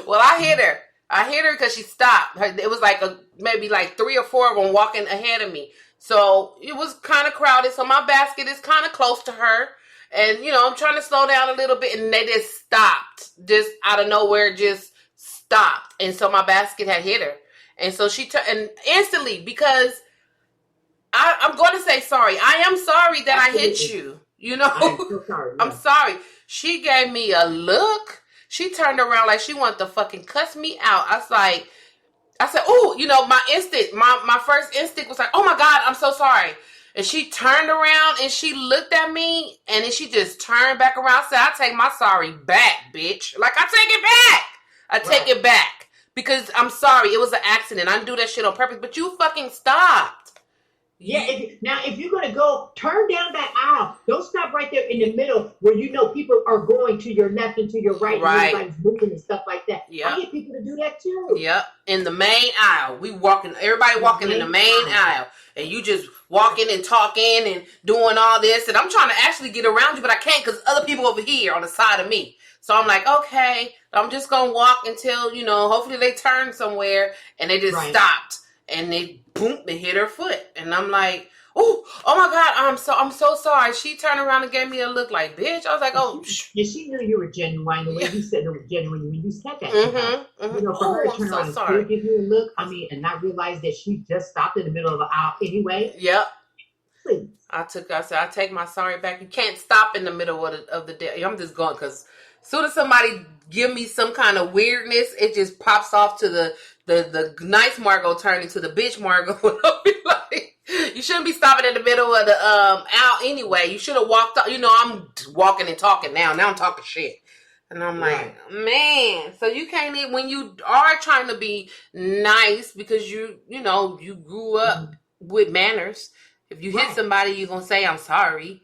Well, I hit her. I hit her because she stopped. It was like maybe like 3 or 4 of them walking ahead of me. So it was kind of crowded. So my basket is kind of close to her. And, I'm trying to slow down a little bit. And they just stopped. Just out of nowhere, just stopped. And so my basket had hit her. And so she and instantly, because I'm going to say sorry. I am sorry that Absolutely. I hit you. I am so sorry. I'm sorry. She gave me a look. She turned around like she wanted to fucking cuss me out. I said, oh, my first instinct was like, oh my God, I'm so sorry. And she turned around and she looked at me, and then she just turned back around and said, I take my sorry back, bitch. Like, I take it back. I take it back. Because I'm sorry, it was an accident. I didn't do that shit on purpose, but you fucking stopped. Yeah. Now, if you're gonna go, turn down that aisle. Don't stop right there in the middle where people are going to your left and to your right, and everybody's moving and stuff like that. Yep. I get people to do that too. Yep. In the main aisle, everybody walking in the main aisle, and you just walking and talking and doing all this, and I'm trying to actually get around you, but I can't because other people over here on the side of me. So I'm like, okay, I'm just going to walk until, hopefully they turn somewhere, and they just stopped, and they hit her foot. And I'm like, oh my God, I'm so sorry. She turned around and gave me a look like, bitch. I was like, oh. Yeah, she knew you were genuine. The way you said it was genuine when you said that. For her to turn around and still give you a look, and not realize that she just stopped in the middle of the aisle anyway. Yep. Please. I said, I take my sorry back. You can't stop in the middle of the day. I'm just going because as soon as somebody give me some kind of weirdness, it just pops off to the nice Margot turn into the bitch Margot. I'll be like, you shouldn't be stopping in the middle of the aisle anyway. You should have walked up. I'm walking and talking now. Now I'm talking shit. And I'm like, man, so you can't even, when you are trying to be nice because you grew up with manners. If you hit somebody, you're going to say, I'm sorry.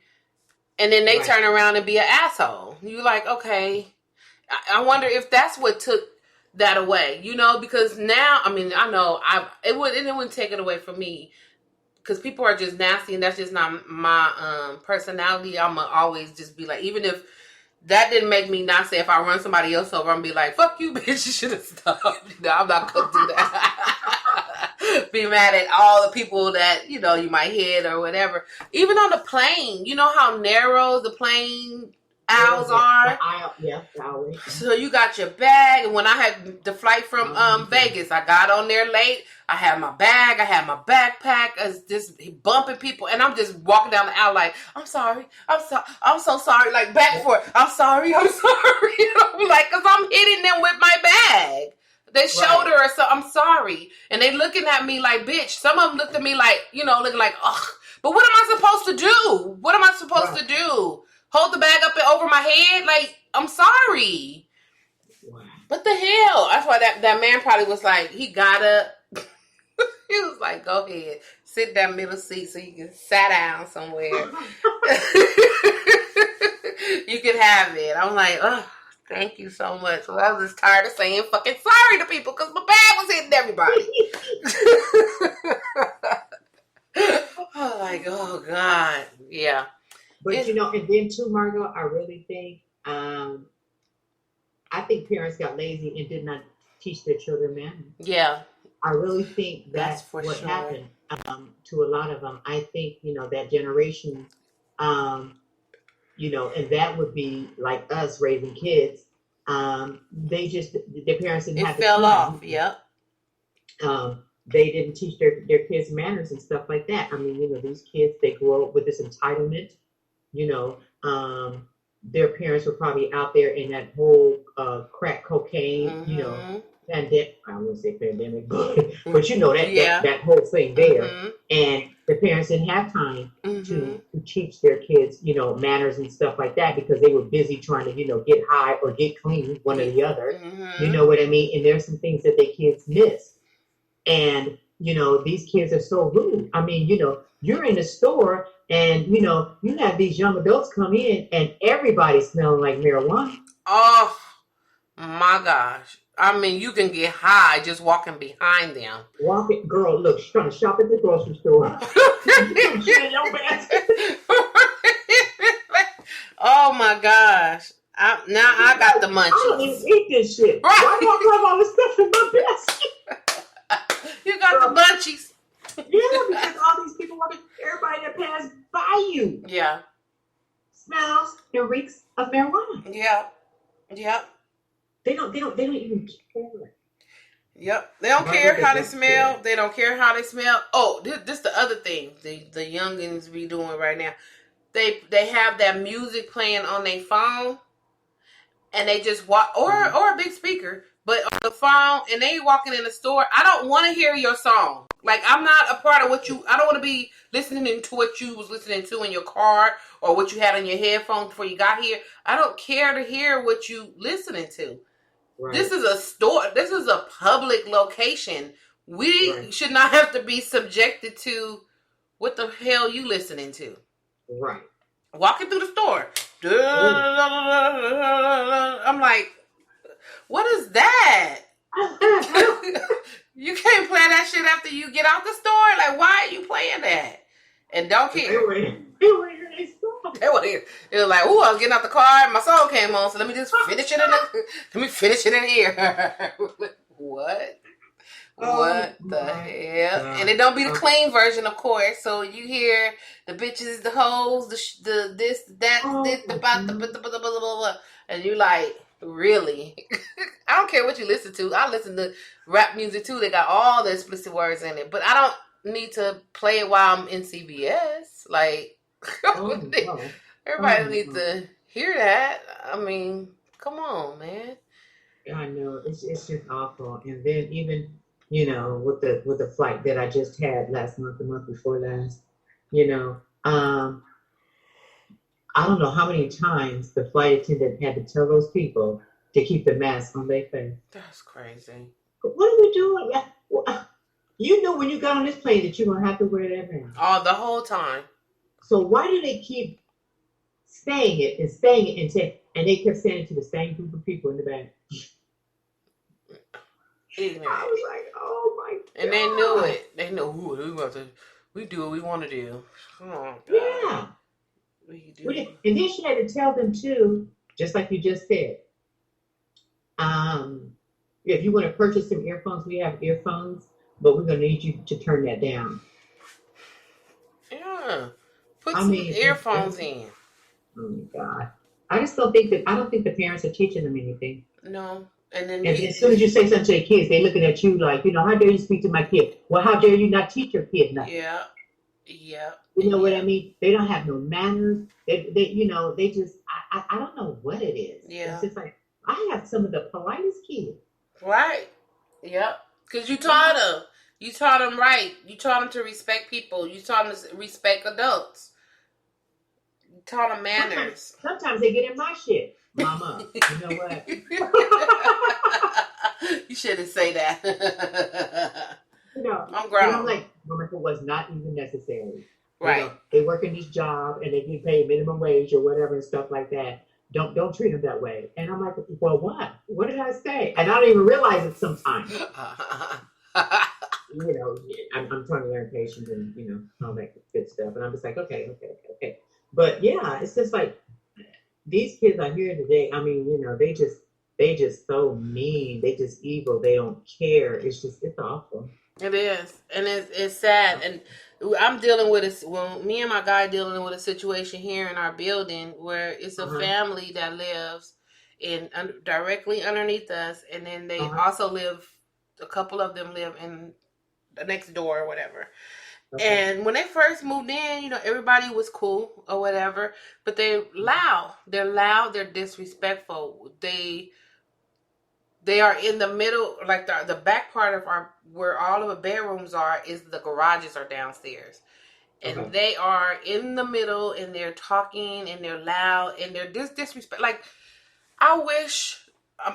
And then they turn around and be an asshole. You're like, okay. I wonder if that's what took that away, because now, I know it wouldn't take it away from me, because people are just nasty, and that's just not my personality. I'm going to always just be like, even if that didn't make me not say, if I run somebody else over, I'm going to be like, fuck you, bitch, you should have stopped. I'm not going to do that. Be mad at all the people that, you might hit or whatever. Even on the plane, you know how narrow the plane aisles are? The aisle. So you got your bag, and when I had the flight from Vegas, I got on there late. I had my bag, I had my backpack, just bumping people, and I'm just walking down the aisle like, I'm sorry, I'm so sorry, like back and forth. I'm sorry. I'm like, because I'm hitting them with my bag. They shoulder or so, I'm sorry. And they looking at me like, bitch. Some of them looked at me like, looking like, ugh. But what am I supposed to do? What am I supposed to do? Hold the bag up and over my head? Like, I'm sorry. Wow. What the hell? That's why that man probably was like, he got up. He was like, go ahead. Sit that middle seat so you can sit down somewhere. You can have it. I'm like, ugh. Thank you so much. Well, I was just tired of saying fucking sorry to people because my bag was hitting everybody. Oh, like, oh, God. Yeah. But, and then too, Margot, I really think, I think parents got lazy and did not teach their children manners. Yeah, I really think that's that's for what sure. happened to a lot of them. I think, that generation, um, and that would be like us raising kids. They just, their parents didn't It have the fell time. off. Yep. They didn't teach their kids manners and stuff like that. I mean, these kids, they grow up with this entitlement, you know, their parents were probably out there in that whole crack cocaine, Mm-hmm. pandemic. I wouldn't say pandemic, but that Yeah. that whole thing there. Mm-hmm. And the parents didn't have time Mm-hmm. to teach their kids, manners and stuff like that because they were busy trying to, get high or get clean, one or the other. Mm-hmm. You know what I mean? And there's some things that the kids miss. And, these kids are so rude. I mean, you're in the store and, you have these young adults come in and everybody's smelling like marijuana. Oh my gosh. I mean, you can get high just walking behind them. Walking, girl, look, she's trying to shop at the grocery store. Oh my gosh. Now I got the munchies. I don't even eat this shit. Right. Why do I have all this stuff in my basket? You got the munchies. Yeah, because all these people walking, everybody that passed by you. Yeah. Smells and reeks of marijuana. Yeah. Yep. They don't even care. Yep. They don't care how they smell. They don't care how they smell. Oh, this the other thing the youngins be doing right now. They have that music playing on their phone, and they just walk or a big speaker, but on the phone, and they walking in the store. I don't want to hear your song. Like, I'm not a part of what you. I don't want to be listening to what you was listening to in your car or what you had on your headphones before you got here. I don't care to hear what you listening to. Right. This is a store. This is a public location. We should not have to be subjected to what the hell you listening to. Right. Walking through the store. I'm like, what is that? You can't play that shit after you get out the store. Like, why are you playing that? And don't care. They were here. It was like, ooh, I was getting out the car and my song came on, so let me just finish it in here. What? What the hell? And it don't be the clean version, of course. So you hear the bitches, the hoes, the this, that, this, the blah, blah, blah, blah, blah, blah, and you like, really? I don't care what you listen to. I listen to rap music too. They got all the explicit words in it, but I don't need to play it while I'm in CBS. Like, everybody needs to hear that. I mean, come on, man. I know it's just awful. And then even with the flight that I just had last month, the month before last, I don't know how many times the flight attendant had to tell those people to keep the mask on their face. That's crazy. What are we doing? You know when you got on this plane that you're going to have to wear that mask. Oh, the whole time. So why do they keep saying it and they kept saying it to the same group of people in the back? Ignorant. I was like, oh my God. And they knew it. They know we do what we want to do. Come on. God. Yeah. And then she had to tell them too, just like you just said. If you want to purchase some earphones, we have earphones, but we're going to need you to turn that down. Yeah. Put some earphones in. Oh my God. I don't think the parents are teaching them anything. No. And then as soon as you say something to the kids, they're looking at you like, how dare you speak to my kid? Well, how dare you not teach your kid nothing? Yeah. Yeah. You know what I mean? They don't have no manners. They just, I don't know what it is. Yeah. It's just like, I have some of the politest kids. Right. Yep. Because you taught them. You taught them right. You taught them to respect people. You taught them to respect adults. You taught them manners. Sometimes they get in my shit. Mama, you know what? You shouldn't say that. I'm grown. I'm like, it was not even necessary. Right. They work in this job and they get paid minimum wage or whatever and stuff like that. Don't treat them that way. And I'm like, well, what? What did I say? And I don't even realize it sometimes. I'm trying to learn patience and all that good stuff. And I'm just like, okay. But yeah, it's just like these kids are here today. I mean, they just so mean. They just evil. They don't care. It's awful. It is, and it's sad. And I'm dealing with it. Well, me and my guy dealing with a situation here in our building where it's a Uh-huh. family that lives directly underneath us, and then they Uh-huh. also live. A couple of them live in the next door or whatever. Okay. And when they first moved in, everybody was cool or whatever, but they're loud. They're loud. They're disrespectful. They are in the middle, like the back part of where all of the bedrooms are, is the garages are downstairs. And Okay. they are in the middle, and they're talking, and they're loud, and they're disrespect. Like, I wish,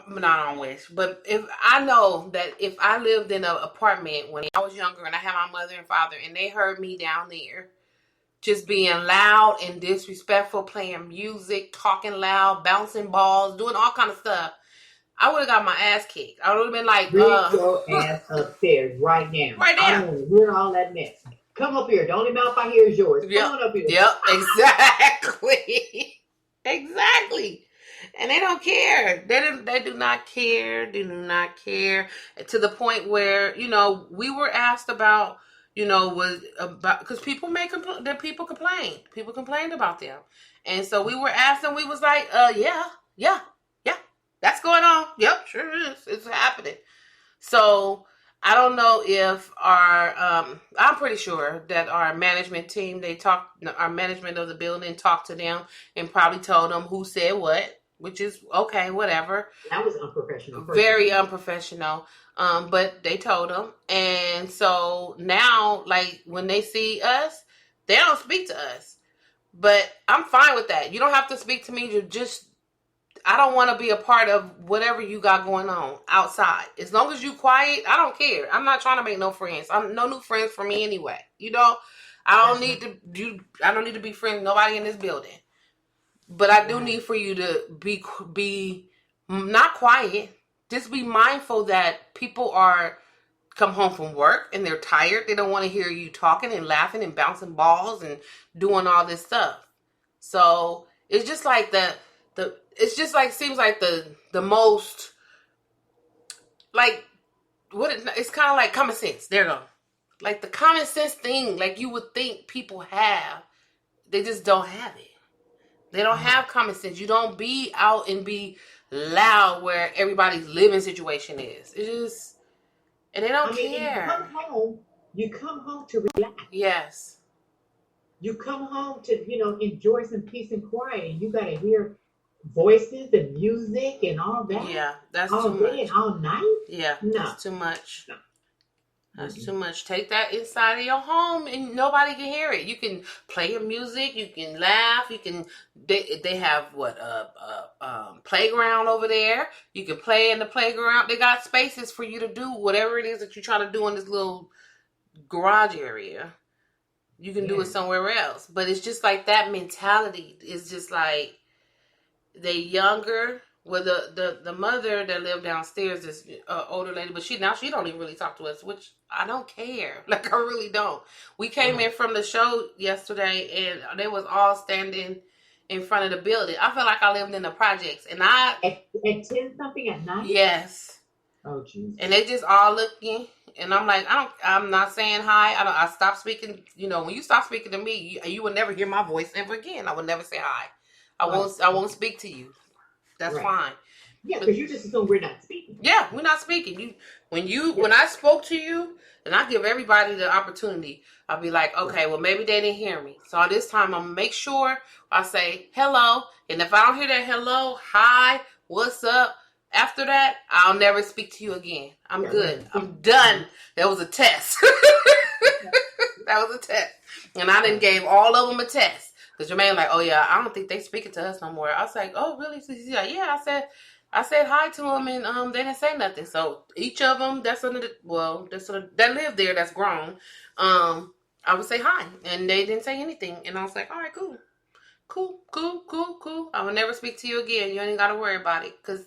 not I don't wish, but if I know that if I lived in an apartment when I was younger and I had my mother and father and they heard me down there just being loud and disrespectful, playing music, talking loud, bouncing balls, doing all kind of stuff, I would have got my ass kicked. I would have been like, Bring your ass upstairs right now. right I there. don't want to hear all that mess. Come up here. The only mouth I hear is yours. Come Yep. on up here. Yep. Exactly. Exactly. And they don't care. They do not care. They do not care to the point where we were asked about was about because people people complain. People complained about them, and so we were asked, and we was like, yeah, yeah, yeah, that's going on. Yep, sure is. It's happening. So I don't know if I'm pretty sure that our management team, our management of the building talked to them and probably told them who said what, which is okay, whatever. That was unprofessional. Very unprofessional. But they told them. And so now, like, when they see us, they don't speak to us. But I'm fine with that. You don't have to speak to me. I don't want to be a part of whatever you got going on outside. As long as you quiet, I don't care. I'm not trying to make no friends. I'm no new friends for me anyway. I don't need to be friends with nobody in this building. But I do need for you to be not quiet. Just be mindful that people come home from work and they're tired. They don't want to hear you talking and laughing and bouncing balls and doing all this stuff. So it's just like it's just like seems like the most like it's kind of like common sense. There you go. Like the common sense thing, like you would think people have, they just don't have it. They don't have common sense. You don't be out and be loud where everybody's living situation is. It just, and they don't care. You come home to relax. Yes. You come home to, enjoy some peace and quiet. And you got to hear voices and music and all that. Yeah, that's all too day much. And all night. Yeah, no. That's too much. No. That's too much. Take that inside of your home and nobody can hear it. You can play your music. You can laugh. You can. They have playground over there. You can play in the playground. They got spaces for you to do whatever it is that you're trying to do in this little garage area. You can do it somewhere else. But it's just like that mentality. It's just like they younger. Well, the mother that lived downstairs is an older lady, but she don't even really talk to us, which I don't care. Like, I really don't. We came in from the show yesterday, and they was all standing in front of the building. I felt like I lived in the projects, and at 10 something at night. Yes. Oh, jeez. And they just all looking, and I'm like, I'm not saying hi. I stopped speaking. When you stop speaking to me, you will never hear my voice ever again. I will never say hi. I won't speak to you. That's fine. Yeah, because you just assume we're not speaking. Yeah, we're not speaking. When I spoke to you, and I give everybody the opportunity, I'll be like, okay, well, maybe they didn't hear me. So this time I'm going to make sure I say hello. And if I don't hear that hello, hi, what's up? After that, I'll never speak to you again. I'm good. I'm done. That was a test. That was a test. And I done gave all of them a test. Because Jermaine like, oh yeah, I don't think they speaking to us no more. I was like, oh really? He's like, yeah. I said hi to them, and they didn't say nothing. So each of them that live there, that's grown, I would say hi, and they didn't say anything. And I was like, all right, cool. I will never speak to you again. You ain't got to worry about it, because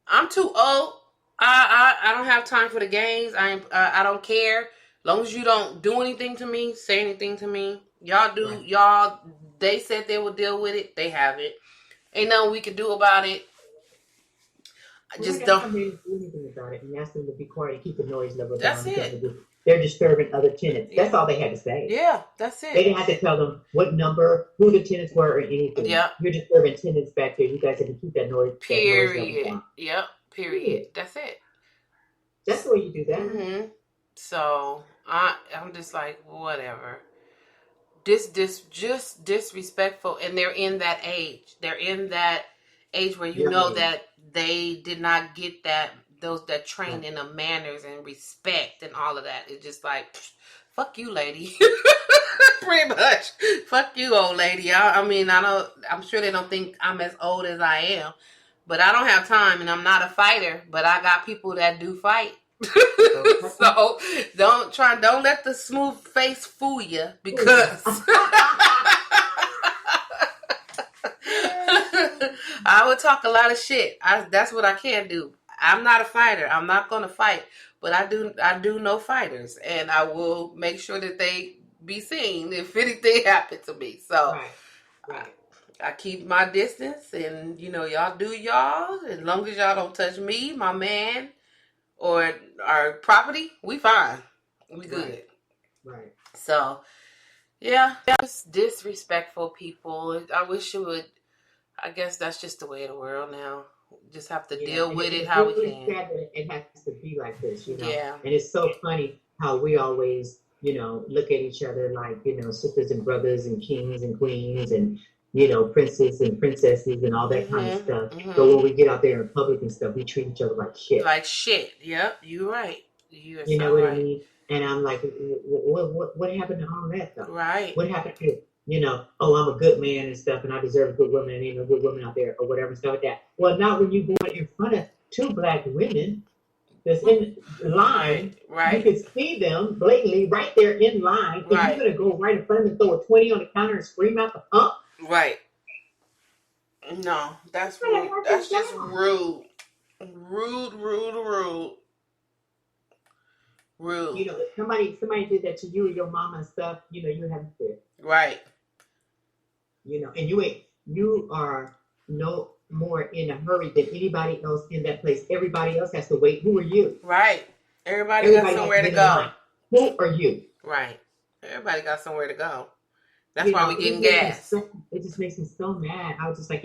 I'm too old. I don't have time for the games. I don't care. As long as you don't do anything to me, say anything to me. Y'all do. Right. Y'all, they said they would deal with it. They haven't. Ain't nothing we can do about it. Well, Just they got don't. somebody to do anything about it and ask them to be quiet and keep the noise level That's down because it. they're disturbing other tenants. Yeah. That's all they had to say. Yeah, that's They it. didn't have to tell them what number, who the tenants were, or anything. Yep. You're disturbing tenants back there. You guys have to keep that noise level Period. down. Yep. Period. That's it. That's the way you do that. Mm-hmm. So I'm just like, whatever. Just disrespectful, and they're in that age. They're in that age where you know that they did not get that training of manners and respect and all of that. It's just like, fuck you, lady. Pretty much, fuck you, old lady. I mean, I'm sure they don't think I'm as old as I am, but I don't have time, and I'm not a fighter. But I got people that do fight. So don't let the smooth face fool you, because I would talk a lot of shit. That's what I can do. I'm not a fighter. I'm not going to fight, but I do know fighters, and I will make sure that they be seen if anything happened to me. So Right. I keep my distance, and y'all do y'all. As long as y'all don't touch me, my man, or our property, we fine. We good. Right. So, yeah, just disrespectful people. I wish it would. I guess that's just the way of the world now. Just have to deal with it how we can. Sad that it has to be like this, Yeah. And it's so funny how we always, look at each other like, sisters and brothers and kings and queens and, princes and princesses and all that kind of stuff. Mm-hmm. But when we get out there in public and stuff, we treat each other like shit. Like shit. Yep, you're right. You know what I mean? And I'm like, what happened to all that though? Right. What happened to oh, I'm a good man and stuff, and I deserve a good woman, and ain't no good woman out there, or whatever, stuff like that. Well, not when you going in front of two black women that's in line. Right. You can see them blatantly right there in line, and you're going to go right in front of them and throw a 20 on the counter and scream out the pump? Right. No, that's rude. That's just rude. Rude. If somebody did that to you or your mama and stuff, you have to fit. Right. And you are no more in a hurry than anybody else in that place. Everybody else has to wait. Who are you? Right. Everybody got somewhere to go. Who are you? Right. Everybody got somewhere to go. That's why we getting gas. It just makes me so mad. I was just like,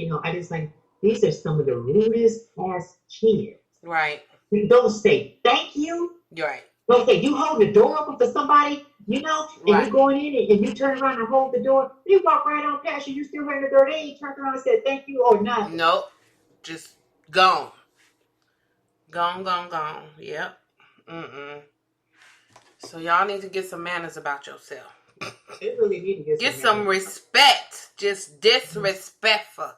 these are some of the rudest ass kids. Right. You don't say thank you. Right. Don't say you hold the door open for somebody, and you're going in and you turn around and hold the door. You walk right on past you still holding the door. They ain't turned around and said thank you or nothing. Nope. Just gone. Gone. Yep. So y'all need to get some manners about yourself. It really need to get some respect. Just disrespectful.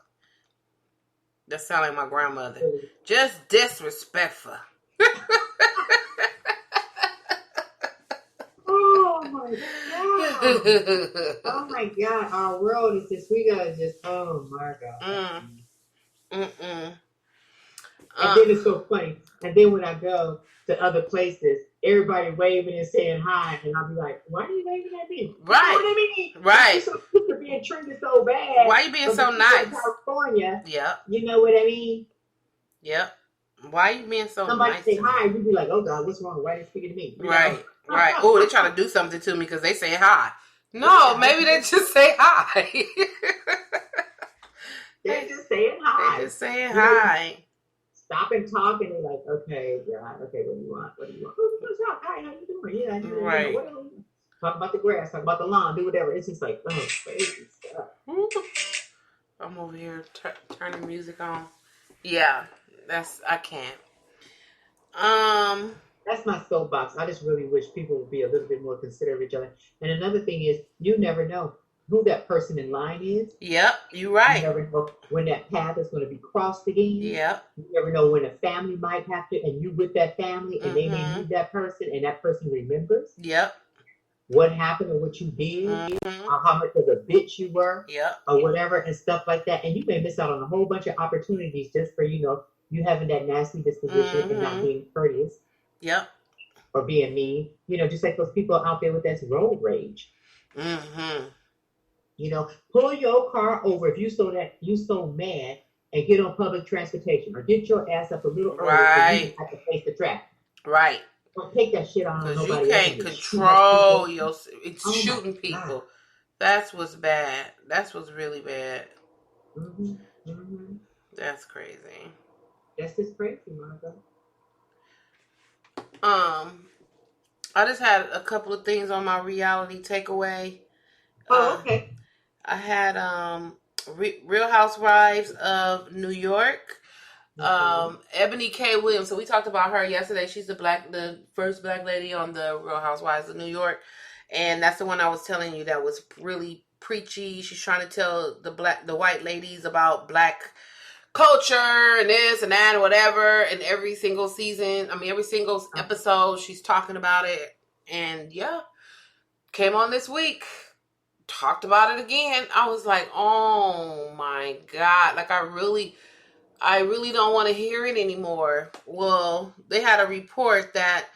That sound like my grandmother. Just disrespectful. Oh my God. Our world is just, we gotta just, oh my God. And then it's so funny. And then when I go to other places, everybody waving and saying hi, and I'll be like, why are you waving at me? Right. You know what I mean? Right. You're so used to being treated so bad. Why you being so nice? California. Yep. You know what I mean? Yep. Why you being so Somebody nice? Somebody say hi, you'd be like, oh God, what's wrong? Why are they speaking to me? Right. Right. Oh, they're trying to do something to me because they say hi. No, maybe they just say hi. They're just saying hi. They're just saying hi. Stop and talk, and they're like, okay, God, okay, what do you want? Oh, what's up? Hi, how you doing? Yeah, right. Talk about the grass, talk about the lawn, do whatever. It's just like, oh, crazy stuff. I'm over here turning music on. Yeah, I can't. That's my soapbox. I just really wish people would be a little bit more considerate of each other. And another thing is, you never know who that person in line is. Yep, you're right. You never know when that path is going to be crossed again. Yep. You never know when a family might have to, and you with that family, and they may need that person, and that person remembers. Yep. What happened or what you did, or how much of a bitch you were, or whatever, and stuff like that. And you may miss out on a whole bunch of opportunities just for, you having that nasty disposition and not being courteous. Yep. Or being mean. Just like those people out there with that road rage. Pull your car over if you so mad and get on public transportation, or get your ass up a little early so you can Right. have to face the traffic. Right. Don't take that shit on Because you nobody else and can't just shoot at people. control your... It's Oh my shooting God. people. That's what's bad. That's what's really bad. Mm-hmm. Mm-hmm. That's crazy. That's just crazy, Margot. I just had a couple of things on my reality takeaway. Oh, okay. I had Real Housewives of New York. Okay. Ebony K. Williams. So we talked about her yesterday. She's the first black lady on the Real Housewives of New York, and that's the one I was telling you that was really preachy. She's trying to tell the white ladies about black culture and this and that and whatever. And every single season, every single episode, she's talking about it. And yeah, came on this week, talked about it again. I was like, oh my God, like I really don't want to hear it anymore. Well, they had a report that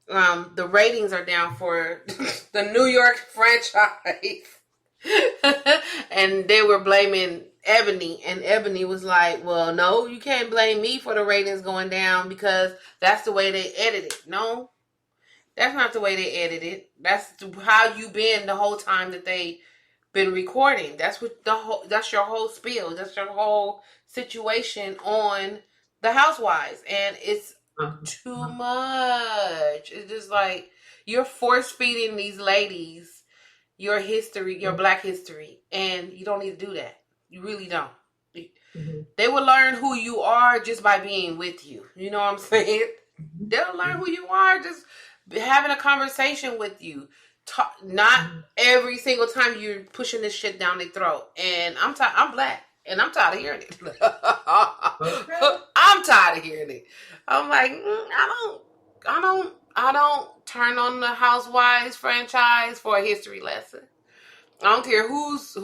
the ratings are down for the New York franchise. And they were blaming Ebony, and Ebony was like, well, no, you can't blame me for the ratings going down because that's the way they edit it. No, that's not the way they edit it. That's how you been the whole time that they been recording. That's that's your whole spiel. That's your whole situation on the Housewives, and it's too much. It's just like you're force feeding these ladies your history, your black history, and you don't need to do that. You really don't. Mm-hmm. They will learn who you are just by being with you. You know what I'm saying? Mm-hmm. They'll learn who you are just having a conversation with you. Not every single time you're pushing this shit down their throat. And I'm black, and I'm tired of hearing it. I'm tired of hearing it. I'm like, I don't turn on the Housewives franchise for a history lesson. I don't care whose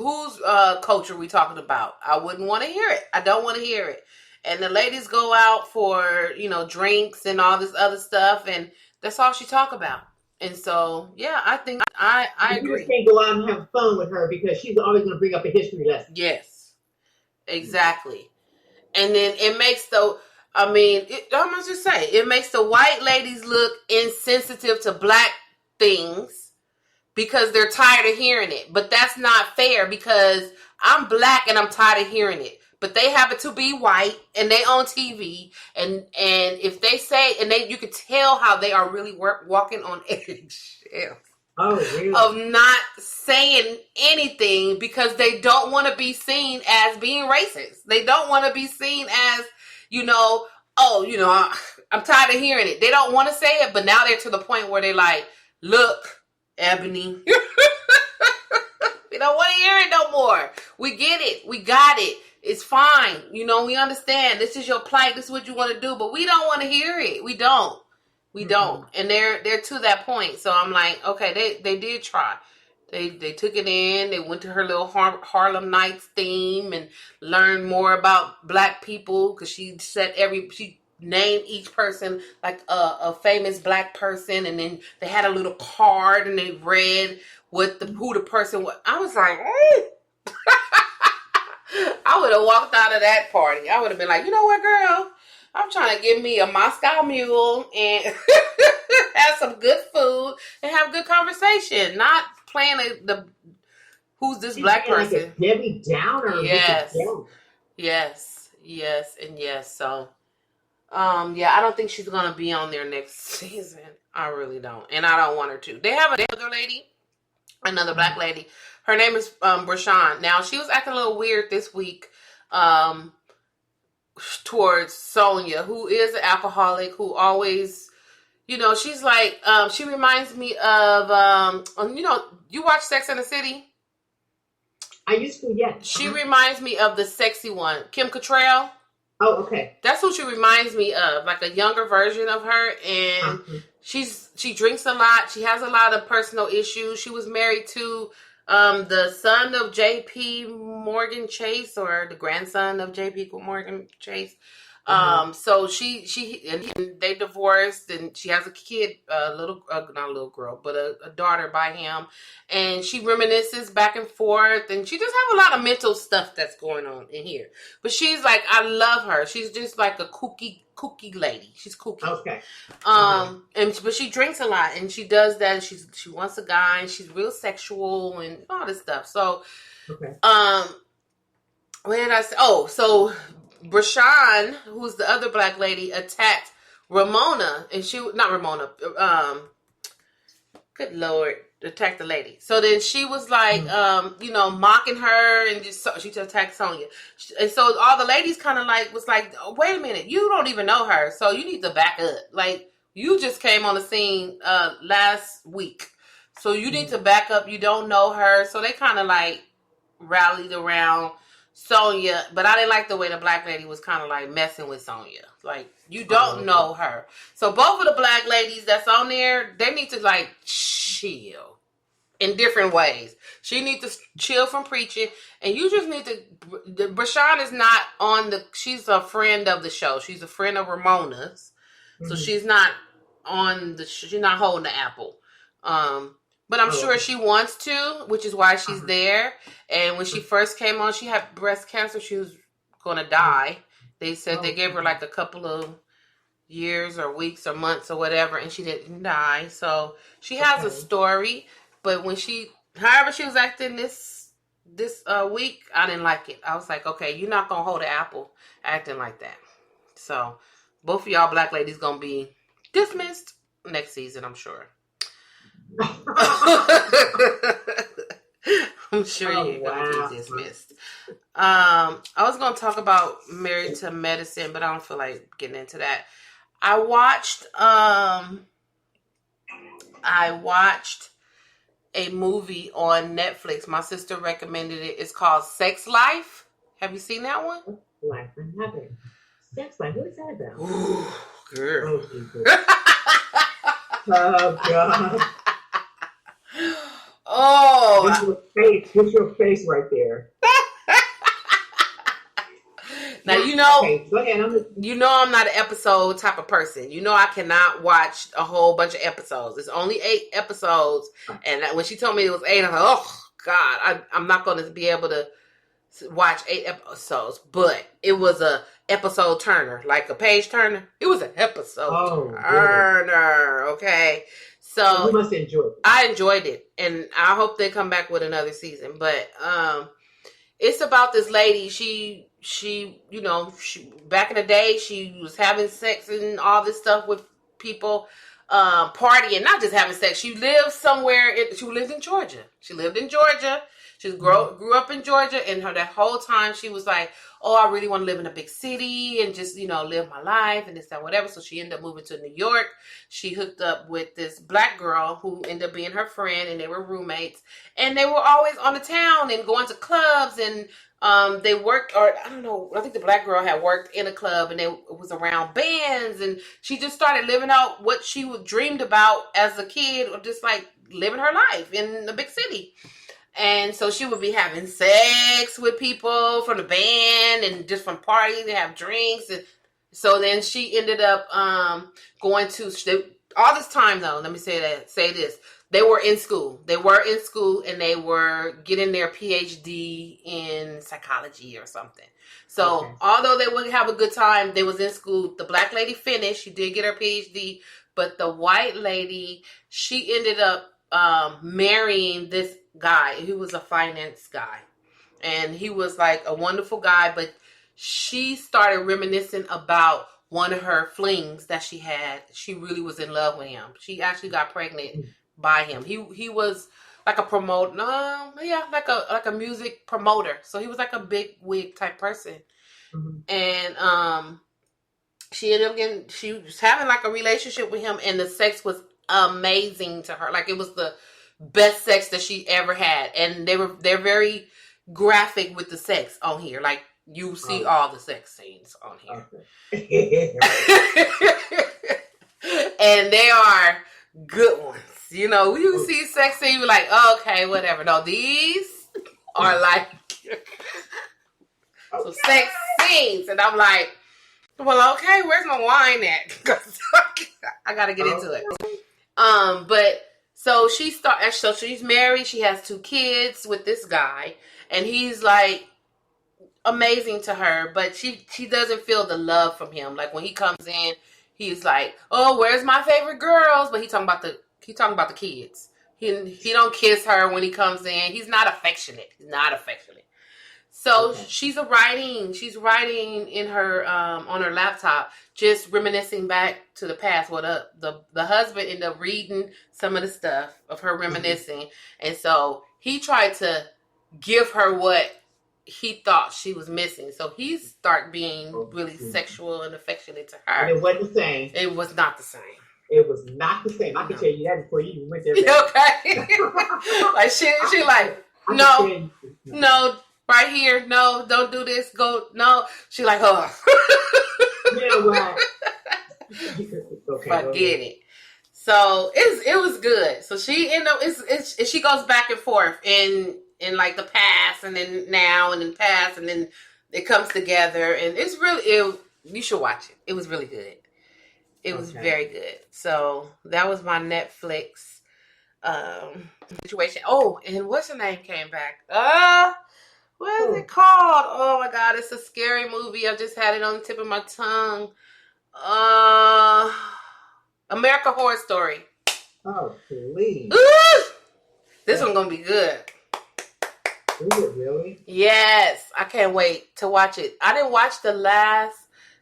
culture we talking about. I wouldn't want to hear it. I don't want to hear it. And the ladies go out for, drinks and all this other stuff, and that's all she talk about. And so, yeah, I think I agree. You just can't go out and have fun with her because she's always going to bring up a history lesson. Yes, exactly. And then it makes I must just say, it makes the white ladies look insensitive to black things because they're tired of hearing it. But that's not fair because I'm black and I'm tired of hearing it. But they happen to be white and they on TV, and if they say, and you can tell how they are really walking on eggshells. Oh, really? Of not saying anything because they don't want to be seen as being racist. They don't want to be seen as, I'm tired of hearing it. They don't want to say it, but now they're to the point where they're like, look, Ebony, we don't want to hear it no more. We get it. We got it. It's fine. We understand. This is your plight. This is what you want to do, but we don't want to hear it. We don't. We don't. And they're to that point. So I'm like, okay, they did try. They took it in. They went to her little Harlem Nights theme and learned more about black people because she named each person like a famous black person, and then they had a little card and they read who the person was. I was like, I would have walked out of that party. I would have been like, you know what, girl? I'm trying to get me a Moscow Mule and have some good food and have good conversation. Not playing the who's this black person. Like a Debbie Downer. Yes. Yes. And yes. So, I don't think she's going to be on there next season. I really don't. And I don't want her to. They have another black lady. Her name is Brashawn. Now, she was acting a little weird this week. Towards Sonia, who is an alcoholic, who always, she's like, she reminds me of, you watch Sex and the City? I used to, yes. She reminds me of the sexy one, Kim Cattrall. Oh, okay. That's who she reminds me of, like a younger version of her, and she drinks a lot. She has a lot of personal issues. She was married to the son of J.P. Morgan Chase, or the grandson of J.P. Morgan Chase. So and they divorced, and she has a kid, not a little girl, but a daughter by him, and she reminisces back and forth, and she just have a lot of mental stuff that's going on in here. But she's like, I love her. She's just like a kooky lady. She's kooky. Okay. But she drinks a lot, and she does that. And she wants a guy, and she's real sexual and all this stuff. So, okay. What did I say? Oh, so Brashan, who's the other black lady, attacked Ramona, and not Ramona. Good Lord, attacked the lady. So then she was like, mocking her, and she just attacked Sonya. And so all the ladies kind of was like, oh, wait a minute, you don't even know her, so you need to back up. Like, you just came on the scene last week, so you need to back up. You don't know her, so they kind of rallied around Sonya, but I didn't like the way the black lady was kind of messing with Sonya. Like, you don't know her. So both of the black ladies that's on there, they need to chill in different ways. She needs to chill from preaching, and you just need to. Brashan is not she's a friend of the show. She's a friend of Ramona's, so she's not on she's not holding the apple. But I'm sure she wants to, which is why she's there. And when she first came on, she had breast cancer. She was going to die. They said they gave her a couple of years or weeks or months or whatever, and she didn't die. So she has a story. But however she was acting this week, I didn't like it. I was like, okay, you're not going to hold an apple acting like that. So both of y'all black ladies going to be dismissed next season, I'm sure. I'm sure you're gonna be dismissed. I was gonna talk about Married to Medicine, but I don't feel like getting into that. I watched a movie on Netflix. My sister recommended it. It's called Sex Life. Have you seen that one? Life, I haven't. Sex Life. What is that about? Ooh, girl. Oh God. Oh, What's your face right there? Now Okay, go ahead. I'm not an episode type of person. I cannot watch a whole bunch of episodes. It's only 8 episodes, and when she told me it was 8, I was like, oh God, I'm not going to be able to watch 8 episodes. But it was a episode turner, like a page turner. It was an episode turner. Okay. So you must enjoy it. I enjoyed it, and I hope they come back with another season. But it's about this lady. She back in the day, she was having sex and all this stuff with people, partying, not just having sex. She lived somewhere. She lived in Georgia. She grew up in Georgia, and that whole time she was like, oh, I really want to live in a big city and just, live my life and this, that, whatever. So she ended up moving to New York. She hooked up with this black girl who ended up being her friend, and they were roommates. And they were always on the town and going to clubs, and they worked, or I don't know, I think the black girl had worked in a club, and it was around bands, and she just started living out what she dreamed about as a kid, or just living her life in the big city. And so she would be having sex with people from the band and just from parties. They have drinks. And so then she ended up going to all this time, though. Let me say this. They were in school. And they were getting their PhD in psychology or something. So although they would have a good time, they was in school. The black lady finished. She did get her PhD. But the white lady, she ended up marrying this guy. He was a finance guy, and he was a wonderful guy, but she started reminiscing about one of her flings that she had. She really was in love with him. She actually got pregnant by him. He was like a promoter, like a music promoter. So he was like a big wig type person. And she was having a relationship with him, and the sex was amazing to her. It was the best sex that she ever had, and they're very graphic with the sex on here. You see all the sex scenes on here. And they are good ones. You see sex scene, you're like, okay, whatever. No, these are so sex scenes, and I'm like, Well, okay, where's my wine at? 'Cause I gotta get into it. But so so she's married, she has 2 kids with this guy, and he's like amazing to her, but she doesn't feel the love from him. Like when he comes in, he's like, "Oh, where's my favorite girls?" But he talking about the kids. He don't kiss her when he comes in. He's not affectionate. He's not affectionate. So Okay. she's writing in her on her laptop, just reminiscing back to the past. Well, the husband ended up reading some of the stuff of her reminiscing, and so he tried to give her what he thought she was missing. So he started being really sexual and affectionate to her. And it wasn't the same. It was not the same. It was not the same. I can tell you that before you even went there. Okay. Like she like, no, right here, no, don't do this, go, no. She like, oh. Yeah, right. Okay, forget it. So it was good. So she ended up she goes back and forth in like the past and then now and then past and then it comes together and it's really you should watch it. It was really good. It was very good. So that was my Netflix situation. Oh, and what's her name came back? What is it called? Oh my God, it's a scary movie. I just had it on the tip of my tongue. American Horror Story. Oh, please. This one's gonna be good. Is it really? Yes, I can't wait to watch it. I didn't watch the last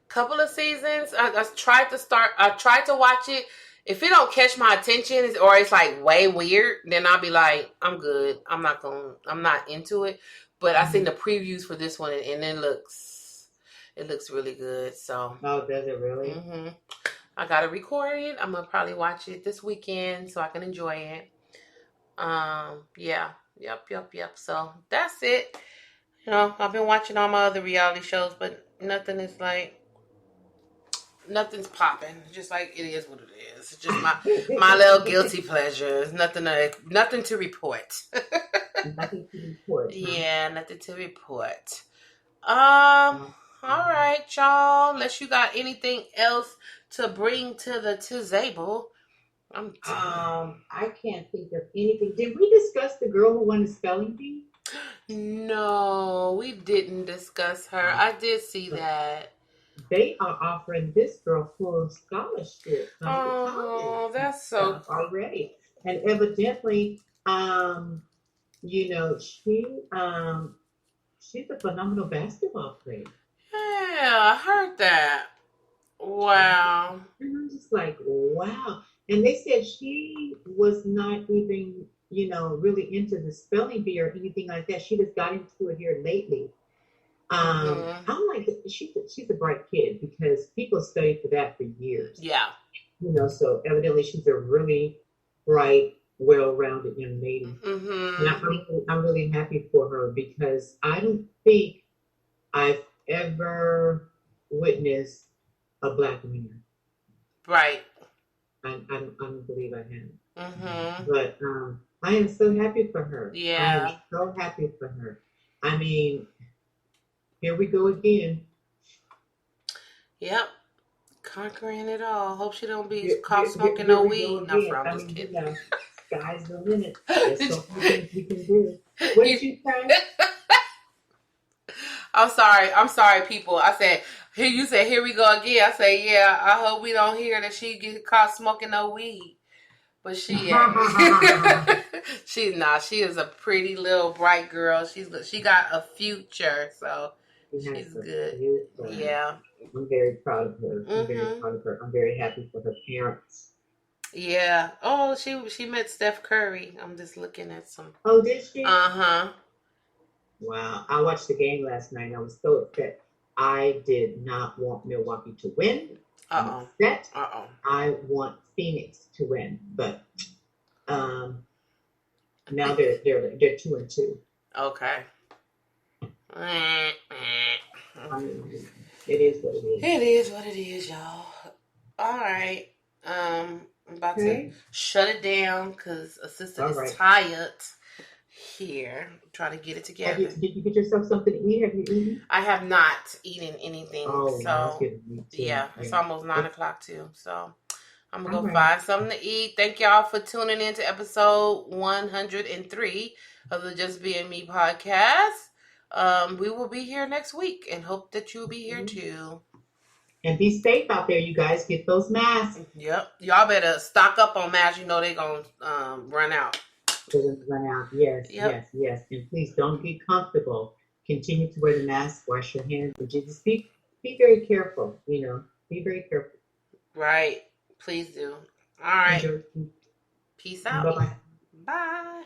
couple of seasons. I tried to watch it. If it don't catch my attention or it's like way weird, then I'll be like, I'm good. I'm not into it. But I seen the previews for this one and it looks really good. So. Oh, does it really? Mm-hmm. I gotta record it. I'm gonna probably watch it this weekend so I can enjoy it. Yeah. Yep. So that's it. You know, I've been watching all my other reality shows, but nothing's popping. Just like it is what it is. It's just my little guilty pleasures. Nothing to report. Nothing to report. Yeah, nothing to report. All right, y'all. Unless you got anything else to bring to the table. I can't think of anything. Did we discuss the girl who won the spelling bee? No, we didn't discuss her. I did see that. They are offering this girl full scholarship. Oh, that's so cool. Already. And evidently, she's a phenomenal basketball player. Yeah, I heard that. Wow. And I'm just like, wow. And they said she was not even, really into the spelling bee or anything like that. She just got into it here lately. I'm like, she's a bright kid because people studied for that for years. Yeah. So evidently she's a really bright, well-rounded young lady. Mm-hmm. And I'm really happy for her because I don't think I've ever witnessed a black winner. Right. I don't believe I have. Mm-hmm. But I am so happy for her. Yeah. I am so happy for her. I mean, here we go again. Yep. Conquering it all. Hope she don't be caught smoking no weed. No, I'm just kidding. Sky's the limit. There's so many things we can do. What did you say? I'm sorry, people. I said, you said, here we go again. I say, yeah, I hope we don't hear that she get caught smoking no weed. But she she's not. She is a pretty little bright girl. She got a future, so she's good. Yeah. I'm very proud of her. I'm very proud of her. I'm very happy for her parents. Yeah. Oh, she met Steph Curry. I'm just looking at some. Oh, did she? Uh-huh. Wow. I watched the game last night. I was so upset. I did not want Milwaukee to win. I'm upset. I want Phoenix to win, but now they're 2-2. Okay. I mean, it is what it is. It is what it is, y'all. All right. I'm about to shut it down because assistant is tired. Here, trying to get it Did together. you get yourself something to eat? Have you eaten? I have not eaten anything, Oh, wow, that's so good. Me too. yeah, it's Yeah. almost nine But, o'clock too. So I'm gonna all go right. find something to eat. Thank y'all for tuning in to episode 103 of the Just Being Me podcast. We will be here next week and hope that you'll be here too. And be safe out there, you guys. Get those masks. Yep. Y'all better stock up on masks. You know they're going to run out. They're going to run out. Yes, Yep. yes, yes. And please don't get comfortable. Continue to wear the mask. Wash your hands. And just be very careful. Be very careful. Right. Please do. All right. Enjoy. Peace out. Bye-bye. Bye.